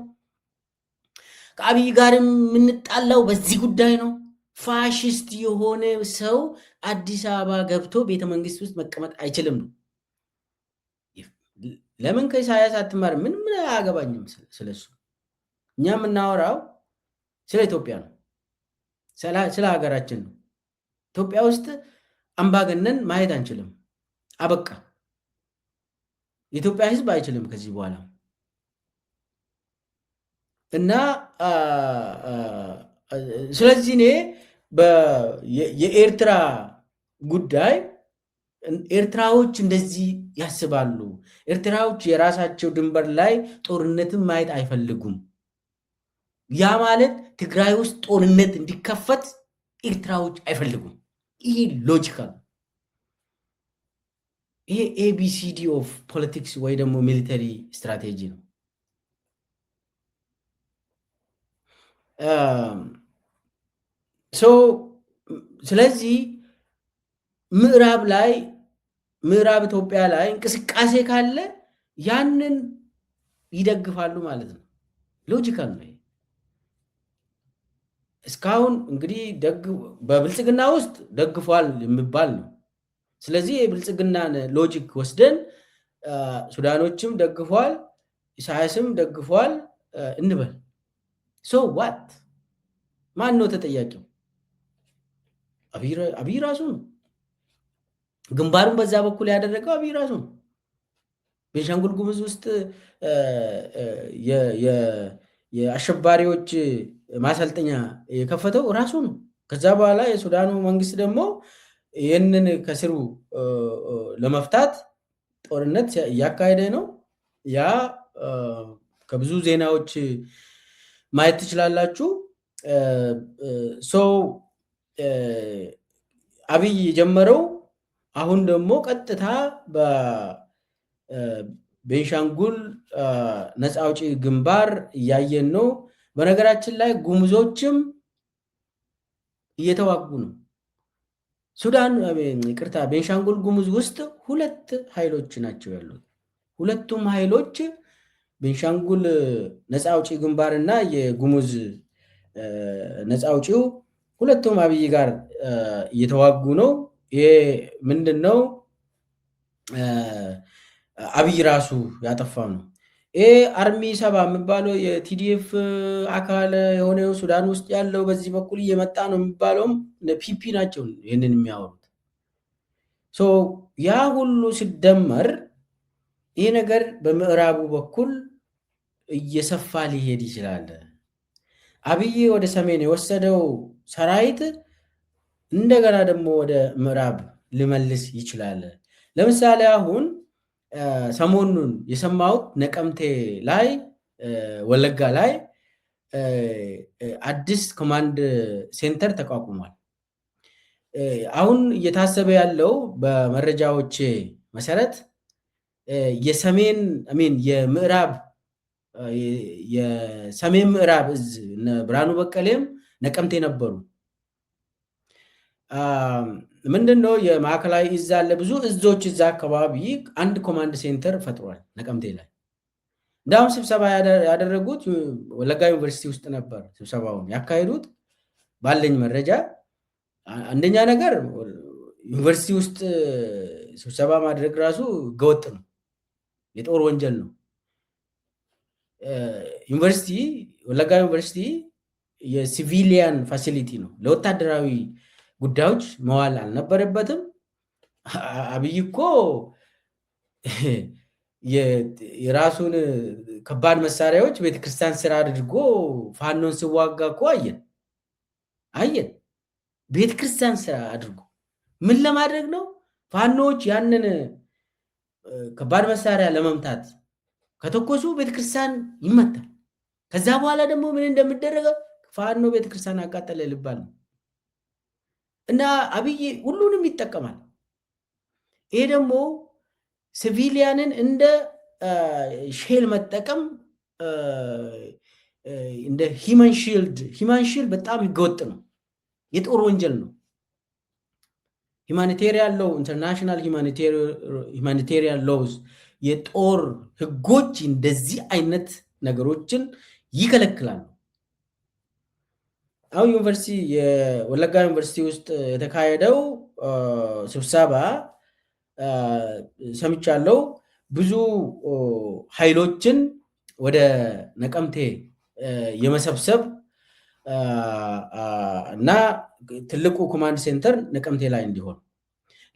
ከአብይ ጋርም የምንጣላው በዚህ ጉዳይ ነው። ፋሽስት የሆነ ሰው አዲስ አበባ ገብቶ ቤተ መንግስት ውስጥ መቀመጥ አይችልም ነው። ለምን ከኢሳያስ አትማር? ምን አያገባኝም ስለሱ። እኛ የምናወራው ስለ ኢትዮጵያ ነው፣ ስለ ሀገራችን ነው። ኢትዮጵያ ውስጥ አምባገነን ማየት አንችልም። አበቃ። የኢትዮጵያ ህዝብ አይችልም ከዚህ በኋላ እና ስለዚህ እኔ የኤርትራ ጉዳይ ኤርትራዎች እንደዚህ ያስባሉ። ኤርትራዎች የራሳቸው ድንበር ላይ ጦርነትን ማየት አይፈልጉም። ያ ማለት ትግራይ ውስጥ ጦርነት እንዲከፈት ኤርትራዎች አይፈልጉም። ይሄ ሎጂካል። ይሄ ኤቢሲዲ ኦፍ ፖለቲክስ ወይ ደግሞ ሚሊተሪ ስትራቴጂ ነው። ስለዚህ ምዕራብ ኢትዮጵያ ላይ እንቅስቃሴ ካለ ያንን ይደግፋሉ ማለት ነው። ሎጂካል ነው። እስካሁን እንግዲህ በብልጽግና ውስጥ ደግፏል የሚባል ነው። ስለዚህ የብልጽግናን ሎጂክ ወስደን ሱዳኖችም ደግፏል፣ ኢሳያስም ደግፏል እንበል። ሶ ዋት? ማን ነው ተጠያቂው? አብይ ራሱ ነው። ግንባሩን በዛ በኩል ያደረገው አብይ ራሱ ነው። ቤንሻንጉል ጉሙዝ ውስጥ የአሸባሪዎች ማሰልጠኛ የከፈተው ራሱ ነው። ከዛ በኋላ የሱዳኑ መንግስት ደግሞ ይህንን ከስሩ ለመፍታት ጦርነት እያካሄደ ነው። ያ ከብዙ ዜናዎች ማየት ትችላላችሁ። አብይ የጀመረው አሁን ደግሞ ቀጥታ በቤንሻንጉል ነፃ አውጪ ግንባር እያየን ነው። በነገራችን ላይ ጉሙዞችም እየተዋጉ ነው። ቤንሻንጉል ጉሙዝ ውስጥ ሁለት ኃይሎች ናቸው ያሉት። ሁለቱም ኃይሎች ቤንሻንጉል ነፃ አውጪ ግንባር እና የጉሙዝ ነፃ አውጪው ሁለቱም አብይ ጋር እየተዋጉ ነው። ይሄ ምንድን ነው? አብይ ራሱ ያጠፋው ነው። ይሄ አርሚ 70 የሚባለው የቲዲኤፍ አካል የሆነው ሱዳን ውስጥ ያለው በዚህ በኩል እየመጣ ነው የሚባለውም ፒፒ ናቸው ይህንን የሚያወሩት። ያ ሁሉ ሲደመር ይህ ነገር በምዕራቡ በኩል እየሰፋ ሊሄድ ይችላል። አብይ ወደ ሰሜን የወሰደው ሰራዊት እንደገና ደግሞ ወደ ምዕራብ ሊመልስ ይችላል። ለምሳሌ አሁን ሰሞኑን የሰማሁት ነቀምቴ ላይ ወለጋ ላይ አዲስ ኮማንድ ሴንተር ተቋቁሟል። አሁን እየታሰበ ያለው በመረጃዎች መሰረት የሰሜን ምዕራብ እዝ ብርሃኑ በቀሌም ነቀምቴ ነበሩ። ምንድነው የማዕከላዊ እዝ አለ፣ ብዙ እዞች እዛ አካባቢ አንድ ኮማንድ ሴንተር ፈጥሯል ነቀምቴ ላይ። እንዳውም ስብሰባ ያደረጉት ወለጋ ዩኒቨርሲቲ ውስጥ ነበር ስብሰባውን ያካሄዱት ባለኝ መረጃ። አንደኛ ነገር ዩኒቨርሲቲ ውስጥ ስብሰባ ማድረግ ራሱ ህገወጥ ነው፣ የጦር ወንጀል ነው። ዩኒቨርሲቲ ወለጋ ዩኒቨርሲቲ የሲቪሊያን ፋሲሊቲ ነው፣ ለወታደራዊ ጉዳዮች መዋል አልነበረበትም። አብይ እኮ የራሱን ከባድ መሳሪያዎች ቤተክርስቲያን ስራ አድርጎ ፋኖን ሲዋጋ እኮ አየን። ቤተክርስቲያን ስራ አድርጎ ምን ለማድረግ ነው? ፋኖች ያንን ከባድ መሳሪያ ለመምታት ከተኮሱ ቤተክርስቲያን ይመታል። ከዛ በኋላ ደግሞ ምን እንደሚደረገው ፋኖ ቤተክርስቲያን አቃጠለ ልባል ነው። እና አብይ ሁሉንም ይጠቀማል። ይሄ ደግሞ ሲቪሊያንን እንደ ሼል መጠቀም እንደ ሂማን ሺልድ በጣም ህገወጥ ነው፣ የጦር ወንጀል ነው። ሁማኒቴሪያን ሎው ኢንተርናሽናል ሁማኒቴሪያን ሎውስ የጦር ህጎች እንደዚህ አይነት ነገሮችን ይከለክላሉ። አሁን ዩኒቨርሲቲ የወለጋ ዩኒቨርሲቲ ውስጥ የተካሄደው ስብሰባ ሰምቻለሁ። ብዙ ኃይሎችን ወደ ነቀምቴ የመሰብሰብ እና ትልቁ ኮማንድ ሴንተር ነቀምቴ ላይ እንዲሆን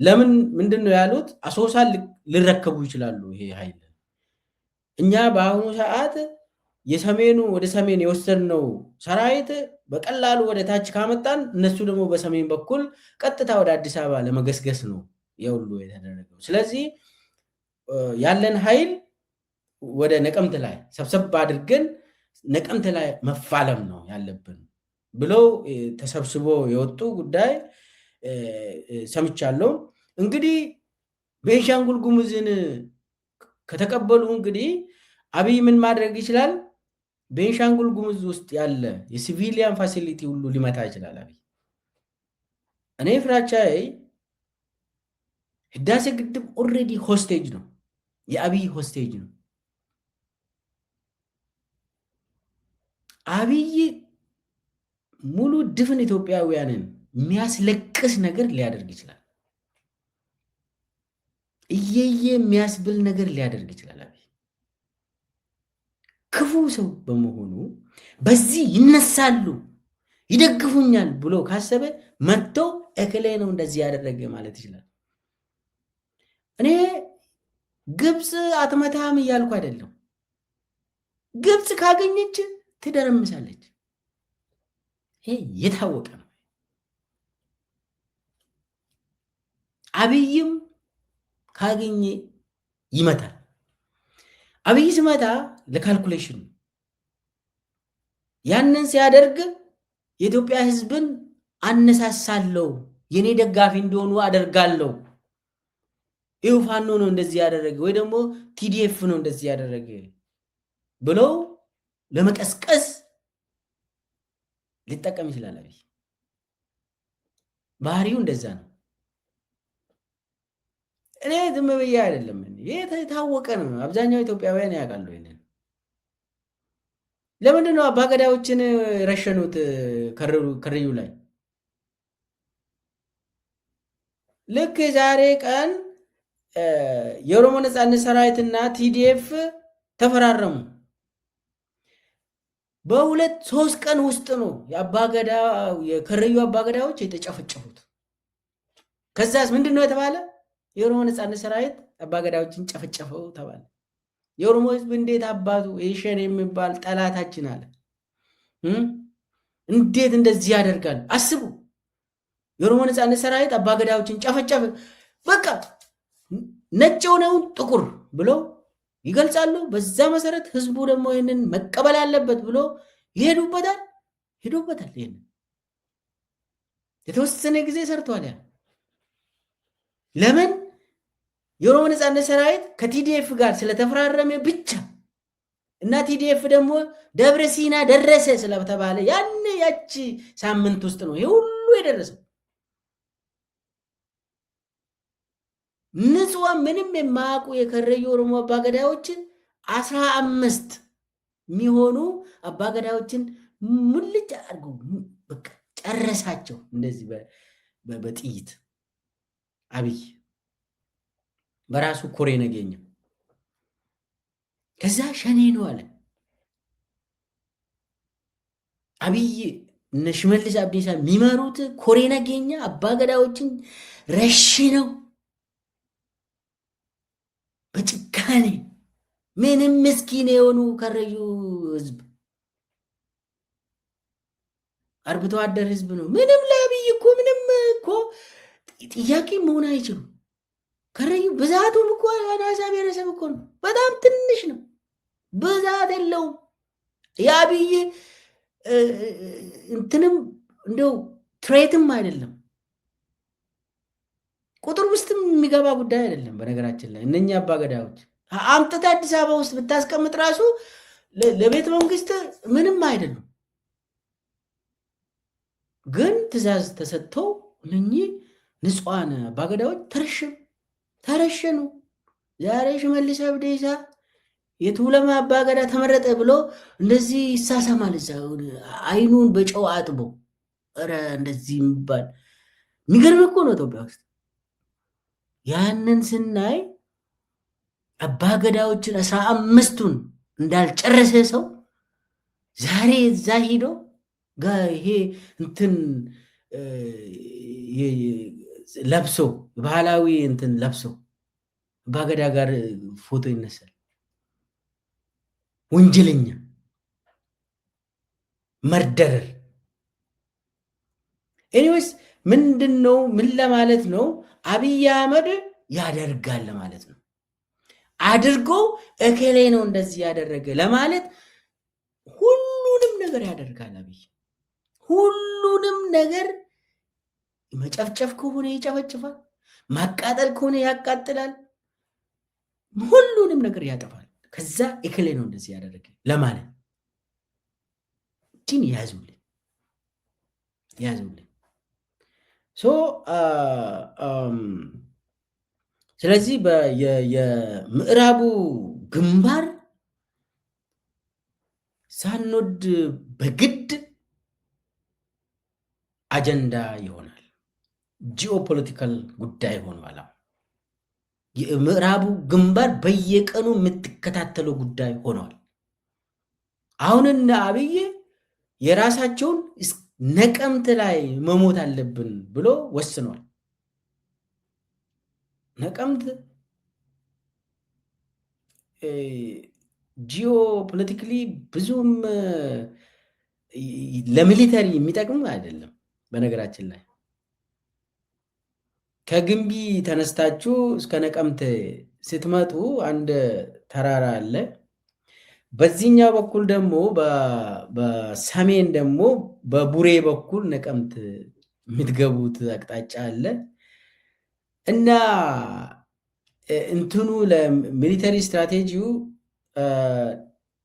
ለምን ምንድን ነው ያሉት? አሶሳን ሊረከቡ ይችላሉ። ይሄ ኃይል እኛ በአሁኑ ሰዓት የሰሜኑ ወደ ሰሜን የወሰድነው ሰራዊት በቀላሉ ወደ ታች ካመጣን እነሱ ደግሞ በሰሜን በኩል ቀጥታ ወደ አዲስ አበባ ለመገስገስ ነው የሁሉ የተደረገው። ስለዚህ ያለን ኃይል ወደ ነቀምት ላይ ሰብሰብ አድርገን ነቀምት ላይ መፋለም ነው ያለብን ብለው ተሰብስቦ የወጡ ጉዳይ ሰምቻለሁ። እንግዲህ ቤንሻንጉል ጉሙዝን ከተቀበሉ እንግዲህ አብይ ምን ማድረግ ይችላል? ቤንሻንጉል ጉሙዝ ውስጥ ያለ የሲቪሊያን ፋሲሊቲ ሁሉ ሊመታ ይችላል አብይ። እኔ ፍራቻዬ ህዳሴ ግድብ ኦልሬዲ ሆስቴጅ ነው፣ የአብይ ሆስቴጅ ነው። አብይ ሙሉ ድፍን ኢትዮጵያውያንን የሚያስለቅስ ነገር ሊያደርግ ይችላል። እየየ የሚያስብል ነገር ሊያደርግ ይችላል። አብይ ክፉ ሰው በመሆኑ በዚህ ይነሳሉ ይደግፉኛል ብሎ ካሰበ መጥቶ እከሌ ነው እንደዚህ ያደረገ ማለት ይችላል። እኔ ግብፅ አትመታም እያልኩ አይደለም። ግብፅ ካገኘች ትደረምሳለች። ይሄ የታወቀ ነው። አብይም ካገኘ ይመታል። አብይ ሲመታ ለካልኩሌሽን ያንን ሲያደርግ የኢትዮጵያ ሕዝብን አነሳሳለሁ፣ የኔ ደጋፊ እንደሆኑ አደርጋለሁ። ይኸው ፋኖ ነው እንደዚህ ያደረገ ወይ ደግሞ ቲዲኤፍ ነው እንደዚህ ያደረገ ብለው ለመቀስቀስ ሊጠቀም ይችላል። አብይ ባህሪው እንደዛ ነው። እኔ ዝም ብዬ አይደለም፣ የታወቀ ነው። አብዛኛው ኢትዮጵያውያን ያውቃሉ ይሄንን። ለምንድን ነው አባገዳዎችን ረሸኑት ከርዩ ላይ? ልክ የዛሬ ቀን የኦሮሞ ነጻነት ሰራዊትና ቲዲኤፍ ተፈራረሙ። በ2-3 ቀን ውስጥ ነው የከርዩ አባገዳዎች የተጨፈጨፉት። ከዛስ ምንድን ነው የተባለ? የኦሮሞ ነጻነት ሰራዊት አባገዳዎችን ጨፈጨፈው ተባለ። የኦሮሞ ህዝብ እንዴት አባቱ ይሸን የሚባል ጠላታችን አለ እንዴት እንደዚህ ያደርጋል? አስቡ። የኦሮሞ ነጻነት ሰራዊት አባገዳዎችን ጨፈጨፈ። በቃ ነጭ የሆነውን ጥቁር ብለው ይገልጻሉ። በዛ መሰረት ህዝቡ ደግሞ ይህንን መቀበል አለበት ብሎ ይሄዱበታል። ይሄን የተወሰነ ጊዜ ሰርቷል። ያ ለምን? የኦሮሞ ነጻነት ሰራዊት ከቲዲኤፍ ጋር ስለተፈራረመ ብቻ እና ቲዲኤፍ ደግሞ ደብረ ሲና ደረሰ ስለተባለ ያቺ ሳምንት ውስጥ ነው ይሄ ሁሉ የደረሰው። ንጹህ ምንም የማያውቁ የከረዩ ኦሮሞ አባገዳዮችን 15 የሚሆኑ አባገዳዎችን ሙልጭ አድርጎ በቃ ጨረሳቸው። እንደዚህ በጥይት አብይ በራሱ ኮሬ ነገኘ። ከዛ ሸኔ ነው አለ አብይ። እነ ሽመልስ አብዲሳ የሚመሩት ኮሬ ነገኛ አባገዳዎችን ረሽ ነው በጭካኔ ምንም ምስኪን የሆኑ ከረዩ ህዝብ አርብቶ አደር ህዝብ ነው። ምንም ለአብይ እኮ ምንም እኮ ጥያቄ መሆን አይችሉም። ከረዩ ብዛቱም እኮ አናሳ ብሔረሰብ እኮ ነው። በጣም ትንሽ ነው፣ ብዛት የለውም። የአብይ እንትንም እንደው ትሬትም አይደለም፣ ቁጥር ውስጥም የሚገባ ጉዳይ አይደለም። በነገራችን ላይ እነኛ አባገዳዎች አምጥተህ አዲስ አበባ ውስጥ ብታስቀምጥ ራሱ ለቤተ መንግስት ምንም አይደሉም። ግን ትእዛዝ ተሰጥተው እነኚህ ንጹሐን አባገዳዎች ተረሸኑ። ዛሬ ሽመልስ አብዲሳ የቱለማ አባገዳ ተመረጠ ብሎ እንደዚህ ይሳሳማል። አይኑን በጨው አጥቦ ኧረ እንደዚህ የሚባል የሚገርም እኮ ነው ኢትዮጵያ ውስጥ። ያንን ስናይ አባገዳዎችን 15ቱን እንዳልጨረሰ ሰው ዛሬ እዛ ሂዶ ይሄ እንትን ለብሶ ባህላዊ እንትን ለብሶ አባገዳ ጋር ፎቶ ይነሳል። ወንጀለኛ መርደረር። ኤኒዌይስ ምንድን ነው? ምን ለማለት ነው? አብይ አህመድ ያደርጋል ለማለት ነው። አድርጎ እከሌ ነው እንደዚህ ያደረገ ለማለት ሁሉንም ነገር ያደርጋል አብይ። ሁሉንም ነገር መጨፍጨፍ ከሆነ ይጨፈጭፋል፣ ማቃጠል ከሆነ ያቃጥላል፣ ሁሉንም ነገር ያጠፋል። ከዛ እከሌ ነው እንደዚህ ያደረገ ለማለት ግን ያዙልን። ስለዚህ የምዕራቡ ግንባር ሳንወድ በግድ አጀንዳ ይሆናል። ጂኦፖለቲካል ጉዳይ ሆኗል። የምዕራቡ ግንባር በየቀኑ የምትከታተለው ጉዳይ ሆኗል። አሁንና አብይ የራሳቸውን ነቀምት ላይ መሞት አለብን ብሎ ወስኗል። ነቀምት ጂኦፖለቲካሊ ብዙም ለሚሊተሪ የሚጠቅም አይደለም። በነገራችን ላይ ከግንቢ ተነስታችሁ እስከ ነቀምት ስትመጡ አንድ ተራራ አለ። በዚህኛው በኩል ደግሞ በሰሜን ደግሞ በቡሬ በኩል ነቀምት የምትገቡት አቅጣጫ አለ እና እንትኑ ለሚሊተሪ ስትራቴጂው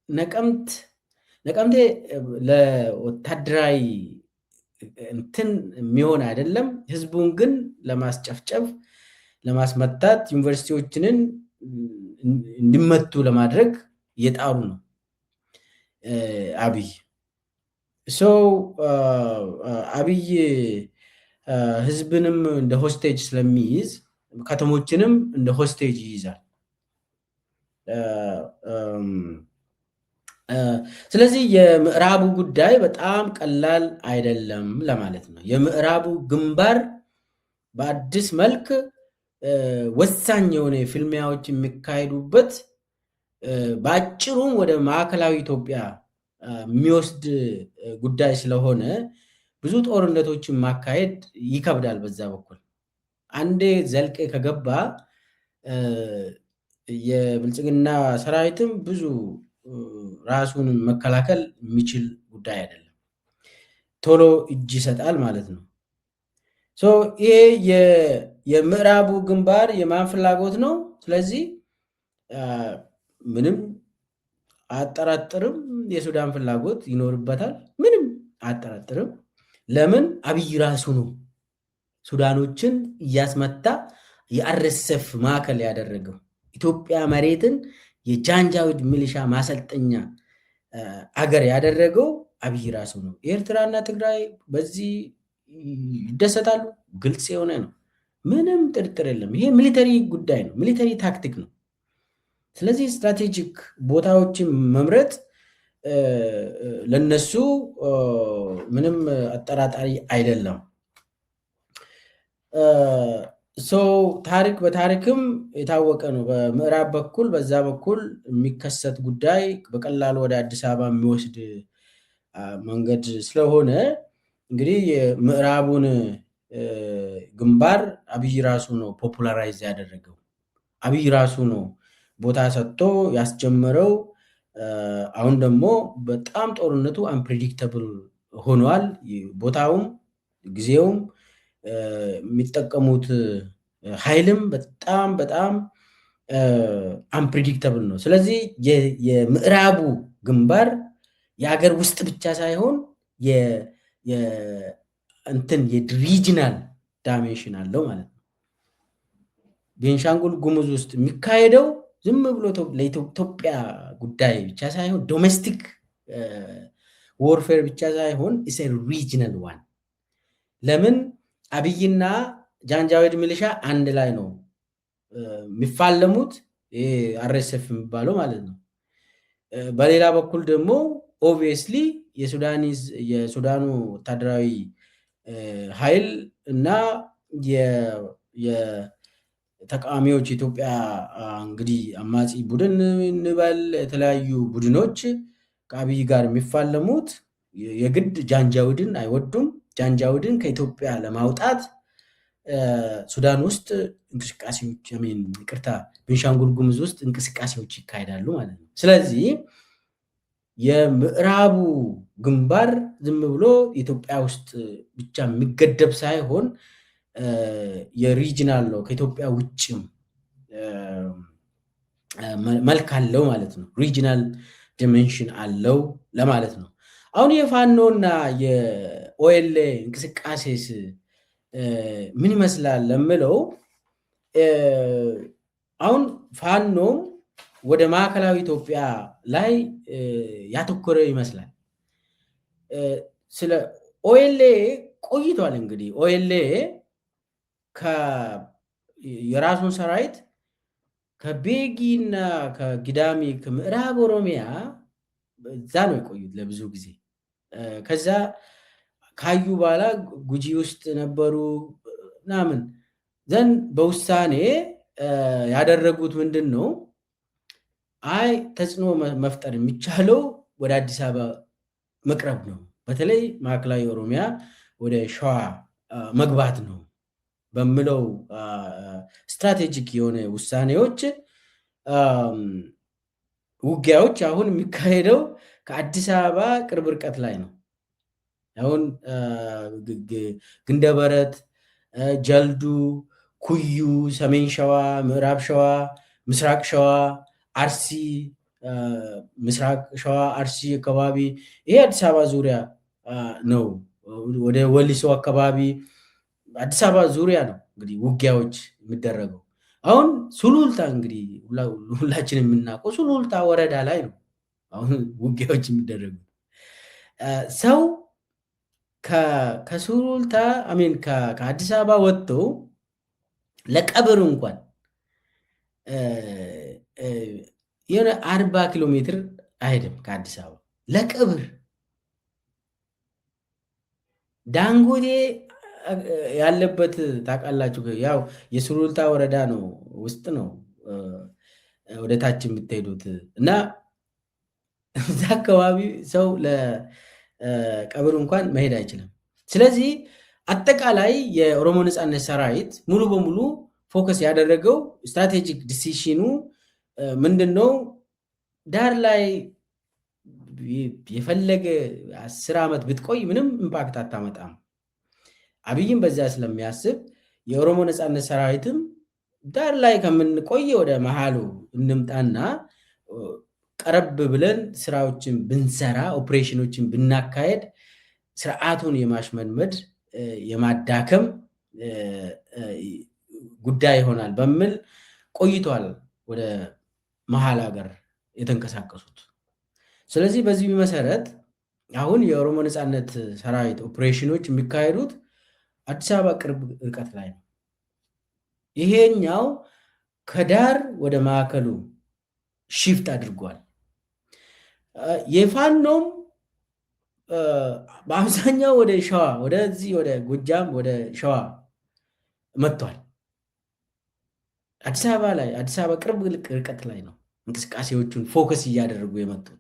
ነቀምቴ ለወታደራዊ እንትን የሚሆን አይደለም። ህዝቡን ግን ለማስጨፍጨፍ፣ ለማስመታት፣ ዩኒቨርሲቲዎችንን እንዲመቱ ለማድረግ እየጣሩ ነው አብይ። አብይ ህዝብንም እንደ ሆስቴጅ ስለሚይዝ ከተሞችንም እንደ ሆስቴጅ ይይዛል። ስለዚህ የምዕራቡ ጉዳይ በጣም ቀላል አይደለም ለማለት ነው። የምዕራቡ ግንባር በአዲስ መልክ ወሳኝ የሆነ ፍልሚያዎች የሚካሄዱበት በአጭሩም ወደ ማዕከላዊ ኢትዮጵያ የሚወስድ ጉዳይ ስለሆነ ብዙ ጦርነቶችን ማካሄድ ይከብዳል። በዛ በኩል አንዴ ዘልቄ ከገባ የብልጽግና ሰራዊትም ብዙ ራሱን መከላከል የሚችል ጉዳይ አይደለም። ቶሎ እጅ ይሰጣል ማለት ነው። ይሄ የምዕራቡ ግንባር የማን ፍላጎት ነው? ስለዚህ ምንም አጠራጥርም የሱዳን ፍላጎት ይኖርበታል። ምንም አጠራጥርም። ለምን? አብይ ራሱ ነው ሱዳኖችን እያስመታ የአርኤስኤፍ ማዕከል ያደረገው። ኢትዮጵያ መሬትን የጃንጃዊድ ሚሊሻ ማሰልጠኛ አገር ያደረገው አብይ ራሱ ነው። ኤርትራና ትግራይ በዚህ ይደሰታሉ። ግልጽ የሆነ ነው። ምንም ጥርጥር የለም። ይሄ ሚሊተሪ ጉዳይ ነው። ሚሊተሪ ታክቲክ ነው። ስለዚህ ስትራቴጂክ ቦታዎችን መምረጥ ለነሱ ምንም አጠራጣሪ አይደለም። ታሪክ በታሪክም የታወቀ ነው። በምዕራብ በኩል በዛ በኩል የሚከሰት ጉዳይ በቀላሉ ወደ አዲስ አበባ የሚወስድ መንገድ ስለሆነ እንግዲህ የምዕራቡን ግንባር አብይ ራሱ ነው ፖፑላራይዝ ያደረገው። አብይ ራሱ ነው ቦታ ሰጥቶ ያስጀመረው። አሁን ደግሞ በጣም ጦርነቱ አንፕሬዲክተብል ሆኗል። ቦታውም ጊዜውም የሚጠቀሙት ኃይልም በጣም በጣም አንፕሬዲክተብል ነው። ስለዚህ የምዕራቡ ግንባር የሀገር ውስጥ ብቻ ሳይሆን የሪጂናል ዳይሜንሽን አለው ማለት ነው። ቤንሻንጉል ጉሙዝ ውስጥ የሚካሄደው ዝም ብሎ ለኢትዮጵያ ጉዳይ ብቻ ሳይሆን ዶሜስቲክ ዎርፌር ብቻ ሳይሆን ኢስ ሪጂናል ዋን። ለምን አብይና ጃንጃዊድ ሚሊሻ አንድ ላይ ነው የሚፋለሙት፣ አርኤስኤፍ የሚባለው ማለት ነው። በሌላ በኩል ደግሞ ኦብቪየስሊ የሱዳኑ ወታደራዊ ኃይል እና የተቃዋሚዎች ኢትዮጵያ እንግዲህ አማጺ ቡድን እንበል የተለያዩ ቡድኖች ከአብይ ጋር የሚፋለሙት የግድ ጃንጃዊድን አይወዱም። ጃንጃዊድን ከኢትዮጵያ ለማውጣት ሱዳን ውስጥ እንቅስቃሴዎች ይቅርታ፣ ቤንሻንጉል ጉሙዝ ውስጥ እንቅስቃሴዎች ይካሄዳሉ ማለት ነው። ስለዚህ የምዕራቡ ግንባር ዝም ብሎ ኢትዮጵያ ውስጥ ብቻ የሚገደብ ሳይሆን የሪጂናል ነው፣ ከኢትዮጵያ ውጭም መልክ አለው ማለት ነው። ሪጂናል ዲሜንሽን አለው ለማለት ነው። አሁን የፋኖና የኦኤልኤ እንቅስቃሴስ ምን ይመስላል ለምለው፣ አሁን ፋኖም ወደ ማዕከላዊ ኢትዮጵያ ላይ ያተኮረ ይመስላል። ስለ ኦኤልኤ ቆይቷል። እንግዲህ ኦኤልኤ የራሱን ሰራዊት ከቤጊ እና ከጊዳሚ ከምዕራብ ኦሮሚያ እዛ ነው የቆዩት ለብዙ ጊዜ። ከዛ ካዩ በኋላ ጉጂ ውስጥ ነበሩ ምናምን ዘንድ በውሳኔ ያደረጉት ምንድን ነው? አይ ተጽዕኖ መፍጠር የሚቻለው ወደ አዲስ አበባ መቅረብ ነው፣ በተለይ ማዕከላዊ ኦሮሚያ ወደ ሸዋ መግባት ነው በሚለው ስትራቴጂክ የሆነ ውሳኔዎች ውጊያዎች አሁን የሚካሄደው ከአዲስ አበባ ቅርብ ርቀት ላይ ነው። አሁን ግንደበረት፣ ጀልዱ፣ ኩዩ፣ ሰሜን ሸዋ፣ ምዕራብ ሸዋ፣ ምስራቅ ሸዋ፣ አርሲ፣ ምስራቅ ሸዋ አርሲ አካባቢ ይሄ አዲስ አበባ ዙሪያ ነው። ወደ ወሊሶ አካባቢ አዲስ አበባ ዙሪያ ነው እንግዲህ ውጊያዎች የሚደረገው። አሁን ሱሉልታ እንግዲህ ሁላችን የምናውቀው ሱሉልታ ወረዳ ላይ ነው አሁን ውጊያዎች የሚደረጉት። ሰው ከሱሉልታ አሜን ከአዲስ አበባ ወጥተው ለቀብር እንኳን የሆነ 40 ኪሎ ሜትር አይሄድም ከአዲስ አበባ ለቀብር። ዳንጎቴ ያለበት ታውቃላችሁ፣ ያው የሱሉልታ ወረዳ ነው ውስጥ ነው ወደ ታች የምትሄዱት እና እዛ አካባቢ ሰው ለቀብር እንኳን መሄድ አይችልም። ስለዚህ አጠቃላይ የኦሮሞ ነፃነት ሰራዊት ሙሉ በሙሉ ፎከስ ያደረገው ስትራቴጂክ ዲሲሽኑ ምንድን ነው? ዳር ላይ የፈለገ 10 ዓመት ብትቆይ ምንም ኢምፓክት አታመጣም። አብይም በዛ ስለሚያስብ የኦሮሞ ነፃነት ሰራዊትም ዳር ላይ ከምንቆይ ወደ መሃሉ እንምጣና ቀረብ ብለን ስራዎችን ብንሰራ፣ ኦፕሬሽኖችን ብናካሄድ ስርዓቱን የማሽመድመድ የማዳከም ጉዳይ ይሆናል በሚል ቆይቷል ወደ መሃል ሀገር የተንቀሳቀሱት። ስለዚህ በዚህ መሰረት አሁን የኦሮሞ ነጻነት ሰራዊት ኦፕሬሽኖች የሚካሄዱት አዲስ አበባ ቅርብ ርቀት ላይ ነው። ይሄኛው ከዳር ወደ ማዕከሉ ሺፍት አድርጓል። የፋኖም በአብዛኛው ወደ ሸዋ ወደዚህ ወደ ጎጃም ወደ ሸዋ መጥቷል። አዲስ አበባ ላይ አዲስ አበባ ቅርብ ርቀት ላይ ነው እንቅስቃሴዎቹን ፎከስ እያደረጉ የመጡት።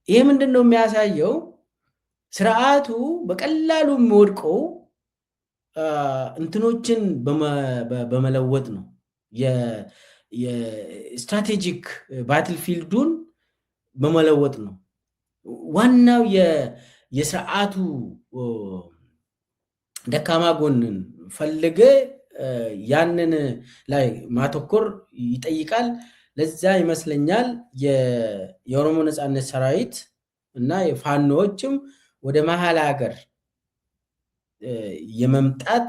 ይሄ ምንድን ነው የሚያሳየው? ስርዓቱ በቀላሉ የሚወድቀው እንትኖችን በመለወጥ ነው። የስትራቴጂክ ባትል ፊልዱን በመለወጥ ነው። ዋናው የስርዓቱ ደካማ ጎንን ፈልገ ያንን ላይ ማተኮር ይጠይቃል። ለዛ ይመስለኛል የኦሮሞ ነጻነት ሰራዊት እና የፋኖዎችም ወደ መሃል ሀገር የመምጣት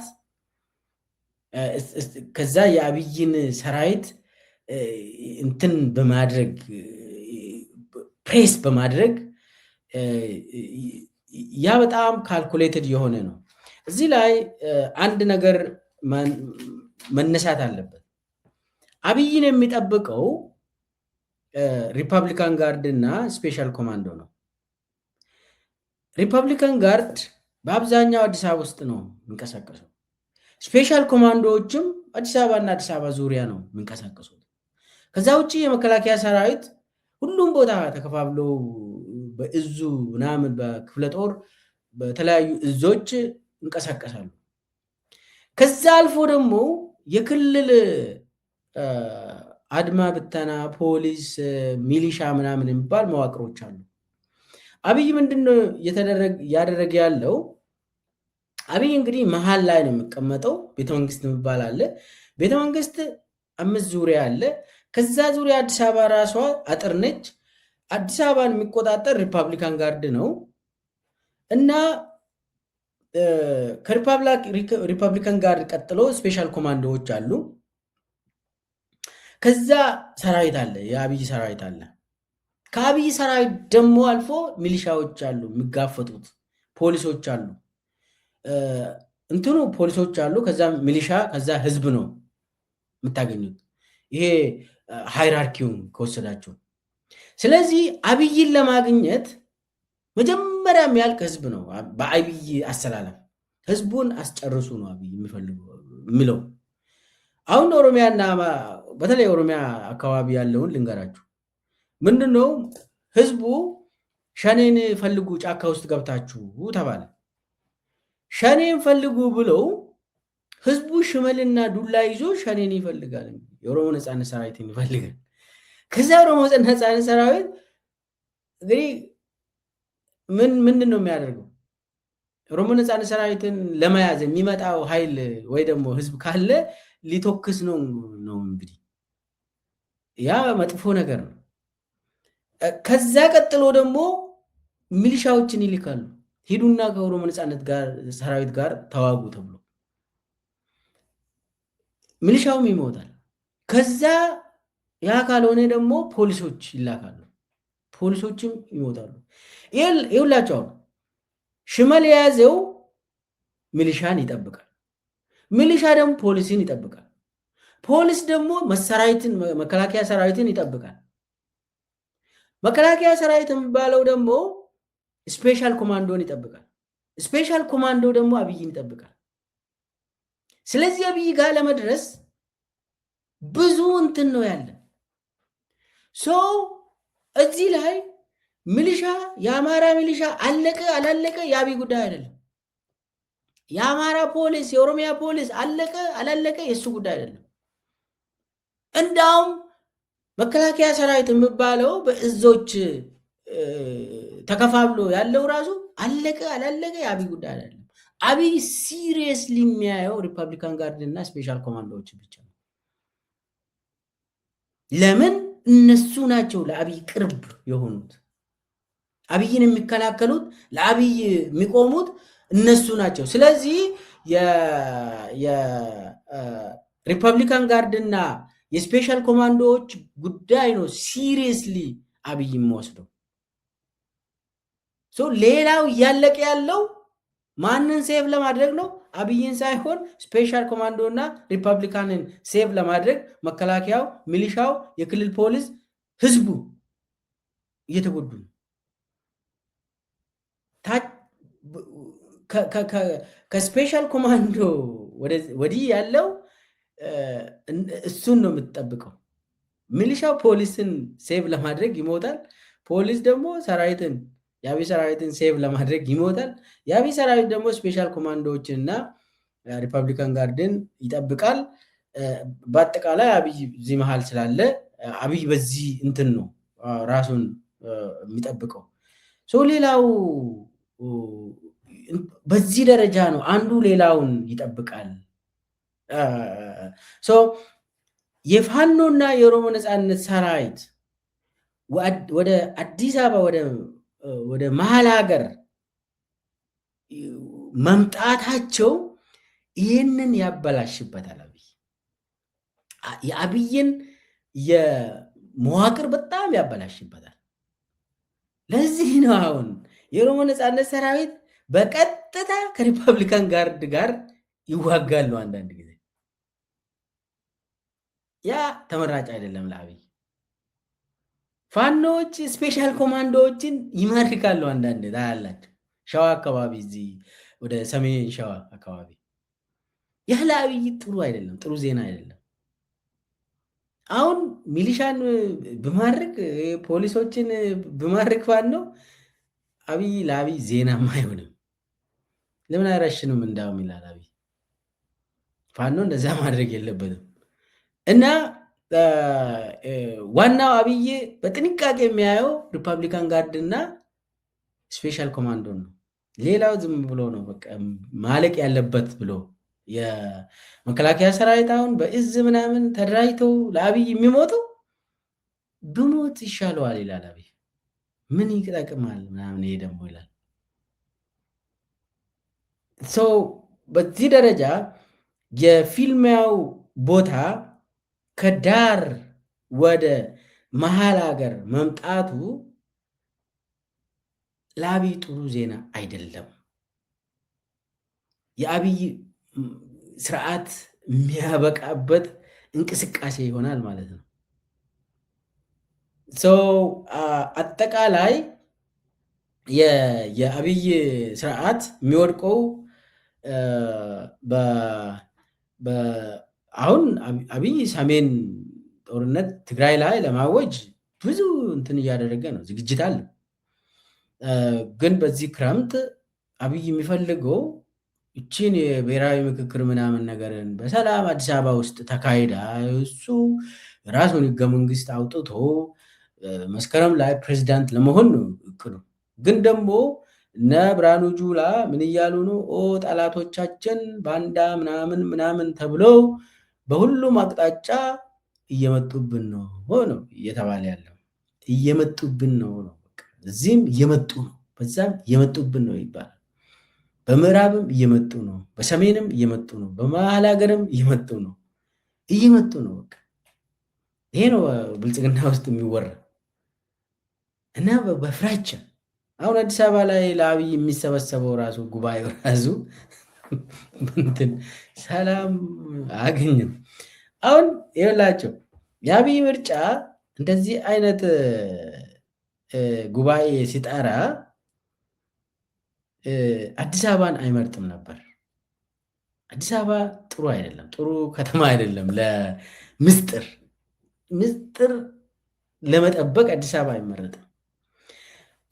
ከዛ የአብይን ሰራዊት እንትን በማድረግ ፕሬስ በማድረግ ያ በጣም ካልኩሌትድ የሆነ ነው። እዚህ ላይ አንድ ነገር መነሳት አለበት። አብይን የሚጠብቀው ሪፐብሊካን ጋርድ እና ስፔሻል ኮማንዶ ነው። ሪፐብሊካን ጋርድ በአብዛኛው አዲስ አበባ ውስጥ ነው የሚንቀሳቀሰው። ስፔሻል ኮማንዶዎችም አዲስ አበባ እና አዲስ አበባ ዙሪያ ነው የሚንቀሳቀሱት። ከዛ ውጭ የመከላከያ ሰራዊት ሁሉም ቦታ ተከፋፍሎ በእዙ ምናምን በክፍለ ጦር በተለያዩ እዞች ይንቀሳቀሳሉ። ከዛ አልፎ ደግሞ የክልል አድማ ብተና፣ ፖሊስ፣ ሚሊሻ ምናምን የሚባል መዋቅሮች አሉ። አብይ ምንድነው እያደረገ ያለው? አብይ እንግዲህ መሀል ላይ ነው የሚቀመጠው። ቤተመንግስት የሚባል አለ። ቤተመንግስት 5 ዙሪያ አለ። ከዛ ዙሪያ አዲስ አበባ ራሷ አጥር ነች። አዲስ አበባን የሚቆጣጠር ሪፐብሊካን ጋርድ ነው እና ከሪፐብሊካን ጋርድ ቀጥሎ ስፔሻል ኮማንዶዎች አሉ። ከዛ ሰራዊት አለ፣ የአብይ ሰራዊት አለ። ከአብይ ሰራዊት ደግሞ አልፎ ሚሊሻዎች አሉ፣ የሚጋፈጡት ፖሊሶች አሉ። እንትኑ ፖሊሶች አሉ፣ ከዛ ሚሊሻ፣ ከዛ ህዝብ ነው የምታገኙት። ይሄ ሃይራርኪውን ከወሰዳችሁ። ስለዚህ አብይን ለማግኘት መጀመሪያ የሚያልቅ ህዝብ ነው። በአብይ አሰላለፍ ህዝቡን አስጨርሱ ነው አብይ የሚለው። አሁን ኦሮሚያና በተለይ ኦሮሚያ አካባቢ ያለውን ልንገራችሁ። ምንድነው ህዝቡ ሸኔን ፈልጉ ጫካ ውስጥ ገብታችሁ ተባለ። ሸኔን ፈልጉ ብለው ህዝቡ ሽመልና ዱላ ይዞ ሸኔን ይፈልጋል። የኦሮሞ ነጻነት ሰራዊትን ይፈልጋል። ከዛ ኦሮሞ ነጻነት ሰራዊት እንግዲህ ምንድን ነው የሚያደርገው? ኦሮሞ ነጻነት ሰራዊትን ለመያዝ የሚመጣው ኃይል ወይ ደግሞ ህዝብ ካለ ሊተኩስ ነው እንግዲህ ያ መጥፎ ነገር ነው። ከዛ ቀጥሎ ደግሞ ሚሊሻዎችን ይልካሉ። ሂዱና ከኦሮሞ ነጻነት ሰራዊት ጋር ተዋጉ ተብሎ ሚሊሻውም ይሞታል። ከዛ ያ ካልሆነ ደግሞ ፖሊሶች ይላካሉ። ፖሊሶችም ይሞታሉ። ይኸውላችሁ ሽመል የያዘው ሚሊሻን ይጠብቃል። ሚሊሻ ደግሞ ፖሊስን ይጠብቃል። ፖሊስ ደግሞ መከላከያ ሰራዊትን ይጠብቃል። መከላከያ ሰራዊት የሚባለው ደግሞ ስፔሻል ኮማንዶን ይጠብቃል። ስፔሻል ኮማንዶ ደግሞ አብይን ይጠብቃል። ስለዚህ አብይ ጋር ለመድረስ ብዙ እንትን ነው ያለ። እዚህ ላይ ሚሊሻ የአማራ ሚሊሻ አለቀ አላለቀ የአብይ ጉዳይ አይደለም። የአማራ ፖሊስ የኦሮሚያ ፖሊስ አለቀ አላለቀ የእሱ ጉዳይ አይደለም። እንዳውም መከላከያ ሰራዊት የሚባለው በእዞች ተከፋፍሎ ያለው ራሱ አለቀ አላለቀ የአብይ ጉዳይ አይደለም። አብይ ሲሪየስሊ የሚያየው ሪፐብሊካን ጋርድ እና ስፔሻል ኮማንዶዎች ብቻ ነው። ለምን? እነሱ ናቸው ለአብይ ቅርብ የሆኑት። አብይን የሚከላከሉት ለአብይ የሚቆሙት እነሱ ናቸው። ስለዚህ የሪፐብሊካን ጋርድ እና የስፔሻል ኮማንዶዎች ጉዳይ ነው ሲሪየስሊ አብይ የሚወስደው። ሌላው እያለቀ ያለው ማንን ሴቭ ለማድረግ ነው? አብይን ሳይሆን ስፔሻል ኮማንዶ እና ሪፐብሊካንን ሴቭ ለማድረግ መከላከያው፣ ሚሊሻው፣ የክልል ፖሊስ፣ ህዝቡ እየተጎዱ ነው። ከስፔሻል ኮማንዶ ወዲህ ያለው እሱን ነው የምትጠብቀው። ሚሊሻው ፖሊስን ሴቭ ለማድረግ ይሞታል። ፖሊስ ደግሞ ሰራዊትን የአብይ ሰራዊትን ሴቭ ለማድረግ ይሞታል። የአብይ ሰራዊት ደግሞ ስፔሻል ኮማንዶዎችን እና ሪፐብሊካን ጋርድን ይጠብቃል። በአጠቃላይ አብይ እዚህ መሃል ስላለ አብይ በዚህ እንትን ነው ራሱን የሚጠብቀው። ሌላው በዚህ ደረጃ ነው አንዱ ሌላውን ይጠብቃል። የፋኖና የኦሮሞ ነፃነት ሰራዊት ወደ አዲስ አበባ ወደ መሀል ሀገር መምጣታቸው ይህንን ያበላሽበታል። የአብይን የመዋቅር በጣም ያበላሽበታል። ለዚህ ነው አሁን የኦሮሞ ነፃነት ሰራዊት በቀጥታ ከሪፐብሊካን ጋርድ ጋር ይዋጋሉ። አንዳንድ ጊዜ ያ ተመራጭ አይደለም ለአብይ። ፋኖዎች ስፔሻል ኮማንዶዎችን ይማርካሉ። አንዳንድ ታያላችሁ። ሸዋ አካባቢ እዚህ ወደ ሰሜን ሸዋ አካባቢ ያ ለአብይ ጥሩ አይደለም፣ ጥሩ ዜና አይደለም። አሁን ሚሊሻን ብማርክ ፖሊሶችን ብማርክ ፋኖ አብይ ለአብይ ዜናም አይሆንም። ለምን አይረሽንም እንዳውም ይላል አብይ። ፋኖ እንደዛ ማድረግ የለበትም። እና ዋናው አብይ በጥንቃቄ የሚያየው ሪፐብሊካን ጋርድ እና ስፔሻል ኮማንዶ ነው። ሌላው ዝም ብሎ ነው በቃ ማለቅ ያለበት ብሎ የመከላከያ ሰራዊት አሁን በእዝ ምናምን ተደራጅተው ለአብይ የሚሞተው ብሞት ይሻለዋል ይላል አብይ። ምን ይጠቅማል ምናምን ይሄ ደግሞ ይላል። በዚህ ደረጃ የፊልሚያው ቦታ ከዳር ወደ መሀል ሀገር መምጣቱ ለአብይ ጥሩ ዜና አይደለም። የአብይ ስርዓት የሚያበቃበት እንቅስቃሴ ይሆናል ማለት ነው። አጠቃላይ የአብይ ስርዓት የሚወድቀው አሁን አብይ ሰሜን ጦርነት ትግራይ ላይ ለማወጅ ብዙ እንትን እያደረገ ነው፣ ዝግጅት አለ። ግን በዚህ ክረምት አብይ የሚፈልገው እቺን የብሔራዊ ምክክር ምናምን ነገርን በሰላም አዲስ አበባ ውስጥ ተካሂዳ እሱ ራሱን ህገ መንግስት አውጥቶ መስከረም ላይ ፕሬዚዳንት ለመሆን ነው እቅዱ። ግን ደግሞ እነ ብርሃኑ ጁላ ምን እያሉ ነው? ጠላቶቻችን ባንዳ ምናምን ተብለው በሁሉም አቅጣጫ እየመጡብን ነው ነው እየተባለ ያለው። እየመጡብን ነው ነው፣ እዚህም እየመጡ ነው፣ በዛም እየመጡብን ነው ይባላል። በምዕራብም እየመጡ ነው፣ በሰሜንም እየመጡ ነው፣ በመሀል ሀገርም እየመጡ ነው ነው። በቃ ይሄ ነው ብልጽግና ውስጥ የሚወራ እና በፍራቻ አሁን አዲስ አበባ ላይ ለአብይ የሚሰበሰበው ራሱ ጉባኤው ራሱ እንትን ሰላም አገኝም። አሁን ይኸውላቸው የአብይ ምርጫ እንደዚህ አይነት ጉባኤ ሲጠራ አዲስ አበባን አይመርጥም ነበር። አዲስ አበባ ጥሩ አይደለም፣ ጥሩ ከተማ አይደለም። ለምስጢር ለመጠበቅ አዲስ አበባ አይመረጥም።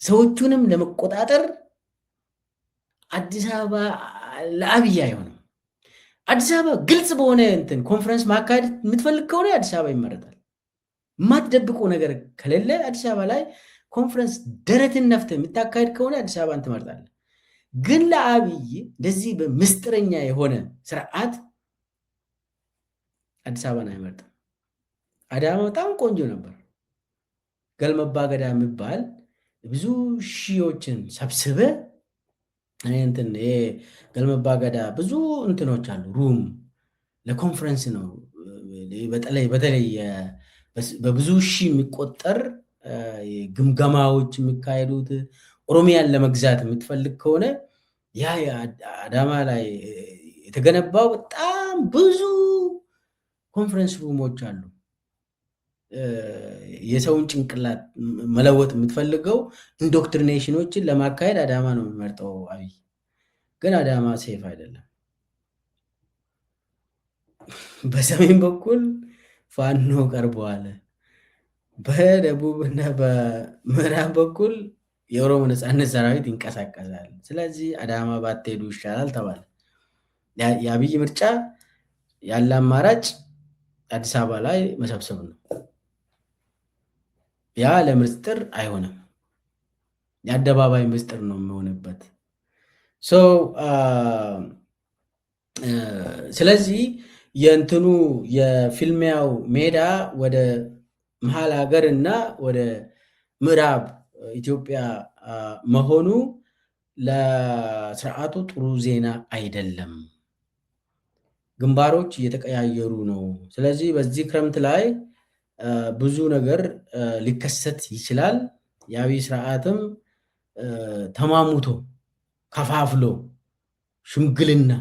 ሰዎቹንም ለመቆጣጠር አዲስ አበባ ለአብይ አይሆንም። አዲስ አበባ ግልጽ በሆነ እንትን ኮንፈረንስ ማካሄድ የምትፈልግ ከሆነ አዲስ አበባ ይመረጣል። የማትደብቀው ነገር ከሌለ አዲስ አበባ ላይ ኮንፈረንስ ደረትን ነፍተህ የምታካሄድ ከሆነ አዲስ አበባን ትመርጣለህ። ግን ለአብይ እንደዚህ በምስጢረኛ የሆነ ስርዓት አዲስ አበባን አይመርጥም። አዳማ በጣም ቆንጆ ነበር። ገልመባ ገዳ የሚባል ብዙ ሺዎችን ሰብስበ እንትን ገልመባ ገዳ ብዙ እንትኖች አሉ። ሩም ለኮንፈረንስ ነው በተለይ በብዙ ሺህ የሚቆጠር ግምገማዎች የሚካሄዱት ኦሮሚያን ለመግዛት የምትፈልግ ከሆነ ያ አዳማ ላይ የተገነባው በጣም ብዙ ኮንፈረንስ ሩሞች አሉ። የሰውን ጭንቅላት መለወጥ የምትፈልገው ኢንዶክትሪኔሽኖችን ለማካሄድ አዳማ ነው የሚመርጠው አብይ። ግን አዳማ ሴፍ አይደለም። በሰሜን በኩል ፋኖ ቀርበዋል። በደቡብ እና በምዕራብ በኩል የኦሮሞ ነፃነት ሰራዊት ይንቀሳቀሳል። ስለዚህ አዳማ ባትሄዱ ይሻላል ተባለ። የአብይ ምርጫ ያለ አማራጭ አዲስ አበባ ላይ መሰብሰብ ነው። ያ ለምስጢር አይሆንም፣ የአደባባይ ምስጢር ነው የሚሆንበት። ስለዚህ የእንትኑ የፊልሚያው ሜዳ ወደ መሀል ሀገር እና ወደ ምዕራብ ኢትዮጵያ መሆኑ ለስርዓቱ ጥሩ ዜና አይደለም። ግንባሮች እየተቀያየሩ ነው። ስለዚህ በዚህ ክረምት ላይ ብዙ ነገር ሊከሰት ይችላል። የአብይ ስርዓትም ተማሙቶ ከፋፍሎ ሽምግልና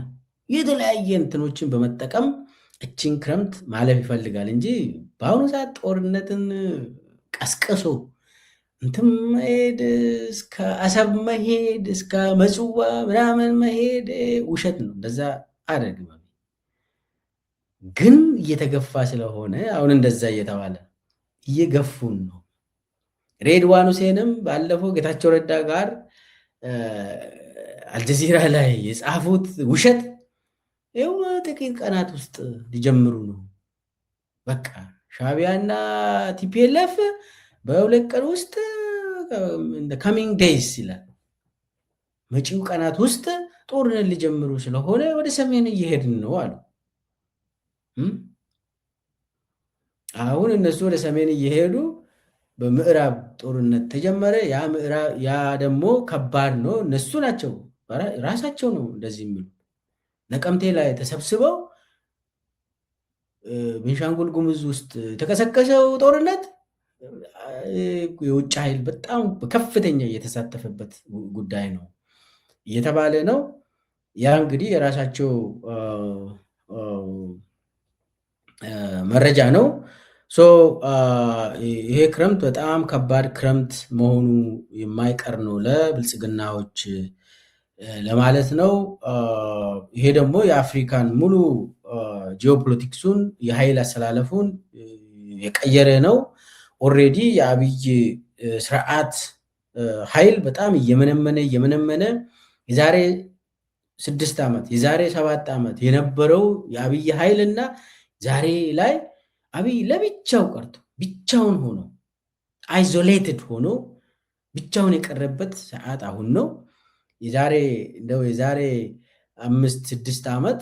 የተለያየ እንትኖችን በመጠቀም እችን ክረምት ማለፍ ይፈልጋል እንጂ በአሁኑ ሰዓት ጦርነትን ቀስቅሶ እንትም መሄድ እስከ አሰብ መሄድ እስከ መጽዋ ምናምን መሄድ ውሸት ነው። እንደዛ አደርግም። ግን እየተገፋ ስለሆነ አሁን እንደዛ እየተባለ እየገፉን ነው። ሬድዋን ሁሴንም ባለፈው ጌታቸው ረዳ ጋር አልጀዚራ ላይ የጻፉት ውሸት ይኸው ጥቂት ቀናት ውስጥ ሊጀምሩ ነው። በቃ ሻዕቢያና ቲፒኤልኤፍ በሁለት ቀን ውስጥ ካሚንግ ዴይስ ይላል። መጪው ቀናት ውስጥ ጦርነት ሊጀምሩ ስለሆነ ወደ ሰሜን እየሄድን ነው አሉ። አሁን እነሱ ወደ ሰሜን እየሄዱ በምዕራብ ጦርነት ተጀመረ። ያ ደግሞ ከባድ ነው። እነሱ ናቸው ራሳቸው ነው እንደዚህ የሚሉ ነቀምቴ ላይ ተሰብስበው ቤንሻንጉል ጉሙዝ ውስጥ የተቀሰቀሰው ጦርነት የውጭ ኃይል በጣም በከፍተኛ እየተሳተፈበት ጉዳይ ነው እየተባለ ነው። ያ እንግዲህ የራሳቸው መረጃ ነው። ይሄ ክረምት በጣም ከባድ ክረምት መሆኑ የማይቀር ነው ለብልጽግናዎች ለማለት ነው። ይሄ ደግሞ የአፍሪካን ሙሉ ጂኦፖለቲክሱን የኃይል አሰላለፉን የቀየረ ነው። ኦልሬዲ የአብይ ስርዓት ኃይል በጣም እየመነመነ የዛሬ 6 ዓመት የዛሬ 7 ዓመት የነበረው የአብይ ኃይል እና ዛሬ ላይ አብይ ለብቻው ቀርቶ ብቻውን ሆኖ አይዞሌትድ ሆኖ ብቻውን የቀረበት ሰዓት አሁን ነው። የዛሬ 5-6 ዓመት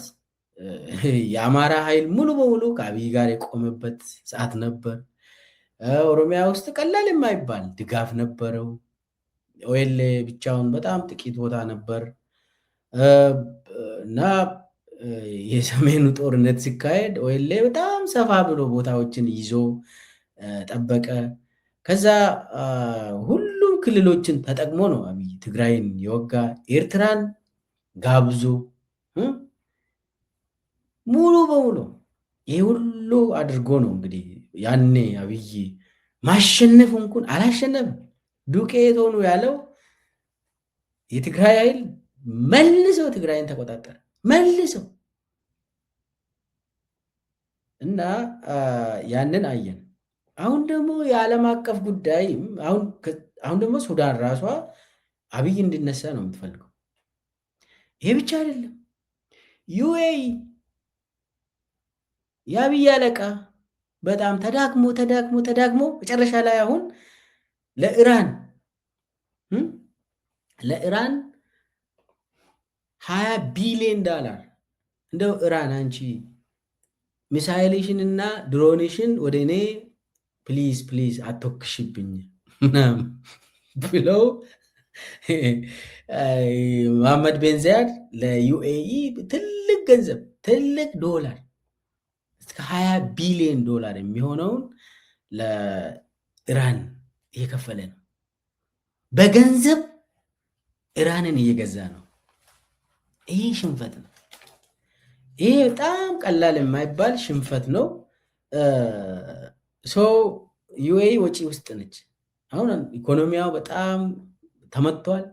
የአማራ ኃይል ሙሉ በሙሉ ከአብይ ጋር የቆመበት ሰዓት ነበር። ኦሮሚያ ውስጥ ቀላል የማይባል ድጋፍ ነበረው። ኦኤልኤ ብቻውን በጣም ጥቂት ቦታ ነበር እና የሰሜኑ ጦርነት ሲካሄድ ኦኤልኤ በጣም ሰፋ ብሎ ቦታዎችን ይዞ ጠበቀ። ከዛ ሁሉም ክልሎችን ተጠቅሞ ነው አብይ ትግራይን የወጋ። ኤርትራን ጋብዞ ሙሉ በሙሉ ይህ ሁሉ አድርጎ ነው እንግዲህ ያኔ አብይ ማሸነፍ እንኳን አላሸነፍም ዱቄት ሆኖ ያለው የትግራይ ኃይል መልሰው ትግራይን ተቆጣጠረ መልሰው እና ያንን አየን። አሁን ደግሞ የዓለም አቀፍ ጉዳይ አሁን ደግሞ ሱዳን ራሷ አብይ እንዲነሳ ነው የምትፈልገው። ይሄ ብቻ አይደለም። ዩኤኢ የአብይ አለቃ በጣም ተዳክሞ መጨረሻ ላይ አሁን ለኢራን $20 ቢሊዮን እንደው ኢራን አንቺ ሚሳይልሽን እና ድሮንሽን ወደ እኔ ፕሊዝ አትወክሽብኝ ምናምን ብለው መሐመድ ቤን ዛይድ ለዩኤኢ ትልቅ ገንዘብ $1 እስከ 20 ቢሊዮን ዶላር የሚሆነውን ለኢራን እየከፈለ ነው። በገንዘብ ኢራንን እየገዛ ነው። ይሄ ሽንፈት ነው። ይሄ በጣም ቀላል የማይባል ሽንፈት ነው። ዩኤኢ ወጪ ውስጥ ነች። አሁን ኢኮኖሚያ በጣም ተመቷል።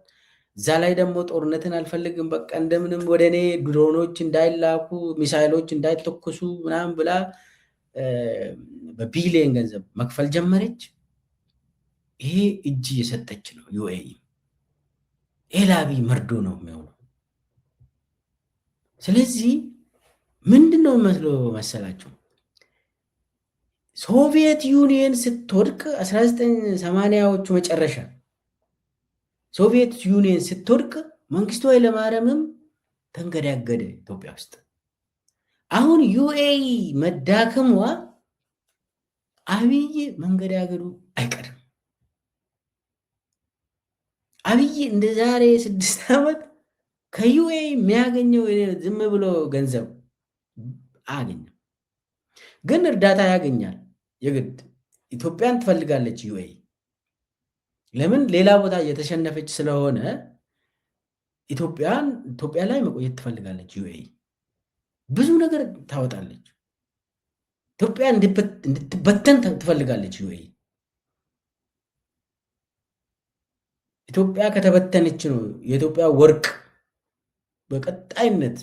እዛ ላይ ደግሞ ጦርነትን አልፈልግም፣ በቃ እንደምንም ወደ እኔ ድሮኖች እንዳይላኩ ሚሳይሎች እንዳይተኩሱ ምናምን ብላ በቢሊየን ገንዘብ መክፈል ጀመረች። ይሄ እጅ እየሰጠች ነው ዩኤኢ። ኤላቢ መርዶ ነው የሚሆነው። ስለዚህ ምንድን ነው መስሎ መሰላቸው? ሶቪየት ዩኒየን ስትወድቅ 1980ዎቹ መጨረሻ ሶቪየት ዩኒየን ስትወድቅ መንግስቱ ኃይለማርያምም ተንገዳገደ ኢትዮጵያ ውስጥ። አሁን ዩኤኢ መዳከሟ አብይ መንገዳገዱ አይቀርም። አብይ እንደ ዛሬ 6 ዓመት ከዩኤኢ የሚያገኘው ዝም ብሎ ገንዘብ አያገኝም፣ ግን እርዳታ ያገኛል። የግድ ኢትዮጵያን ትፈልጋለች ዩኤኢ። ለምን? ሌላ ቦታ እየተሸነፈች ስለሆነ ኢትዮጵያ ላይ መቆየት ትፈልጋለች ዩኤኢ። ብዙ ነገር ታወጣለች። ኢትዮጵያ እንድትበተን ትፈልጋለች ዩኤኢ። ኢትዮጵያ ከተበተነች ነው የኢትዮጵያ ወርቅ በቀጣይነት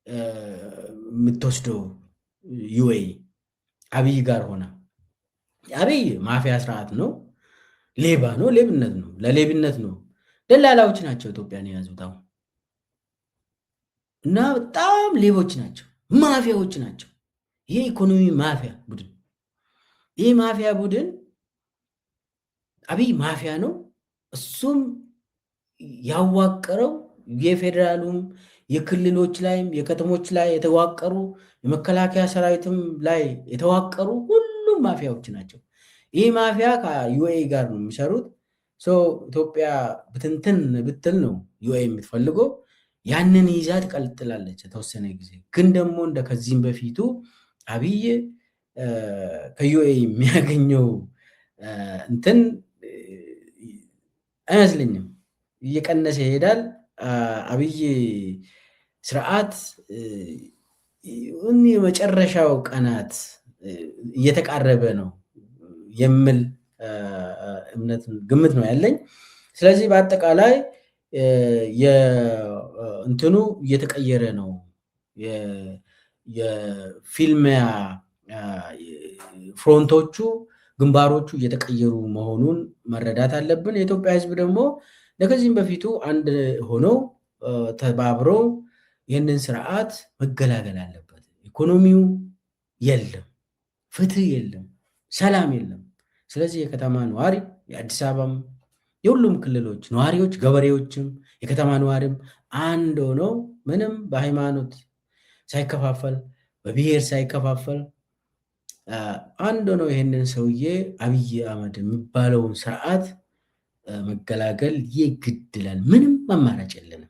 የምትወስደው ዩኤኢ አብይ ጋር ሆነ። አብይ ማፊያ ስርዓት ነው፣ ሌባ ነው፣ ሌብነት ነው፣ ለሌብነት ነው። ደላላዎች ናቸው ኢትዮጵያን የያዙት አሁን እና በጣም ሌቦች ናቸው፣ ማፊያዎች ናቸው። ይሄ ኢኮኖሚ ማፊያ ቡድን ይሄ ማፊያ ቡድን አብይ ማፊያ ነው። እሱም ያዋቀረው የፌዴራሉም የክልሎች ላይም የከተሞች ላይ የተዋቀሩ የመከላከያ ሰራዊትም ላይ የተዋቀሩ ሁሉም ማፊያዎች ናቸው። ይህ ማፊያ ከዩኤኢ ጋር ነው የሚሰሩት። ኢትዮጵያ ብትንትን ብትል ነው ዩኤኢ የምትፈልገው። ያንን ይዛ ትቀጥላለች የተወሰነ ጊዜ። ግን ደግሞ እንደ ከዚህም በፊቱ አብይ ከዩኤኢ የሚያገኘው እንትን አይመስለኝም፣ እየቀነሰ ይሄዳል። አብይ ስርዓት የመጨረሻው ቀናት እየተቃረበ ነው የሚል ግምት ነው ያለኝ። ስለዚህ በአጠቃላይ እንትኑ እየተቀየረ ነው። የፊልሚያ ፍሮንቶቹ ግንባሮቹ እየተቀየሩ መሆኑን መረዳት አለብን። የኢትዮጵያ ሕዝብ ደግሞ ከዚህም በፊቱ አንድ ሆነው ተባብረው ይህንን ስርዓት መገላገል አለበት። ኢኮኖሚው የለም፣ ፍትህ የለም፣ ሰላም የለም። ስለዚህ የከተማ ነዋሪ የአዲስ አበባም የሁሉም ክልሎች ነዋሪዎች፣ ገበሬዎችም የከተማ ነዋሪም አንድ ሆነው ምንም በሃይማኖት ሳይከፋፈል በብሔር ሳይከፋፈል አንድ ሆነው ይህንን ሰውዬ አብይ አህመድ የሚባለውን ስርዓት መገላገል ይግድላል። ምንም አማራጭ የለም።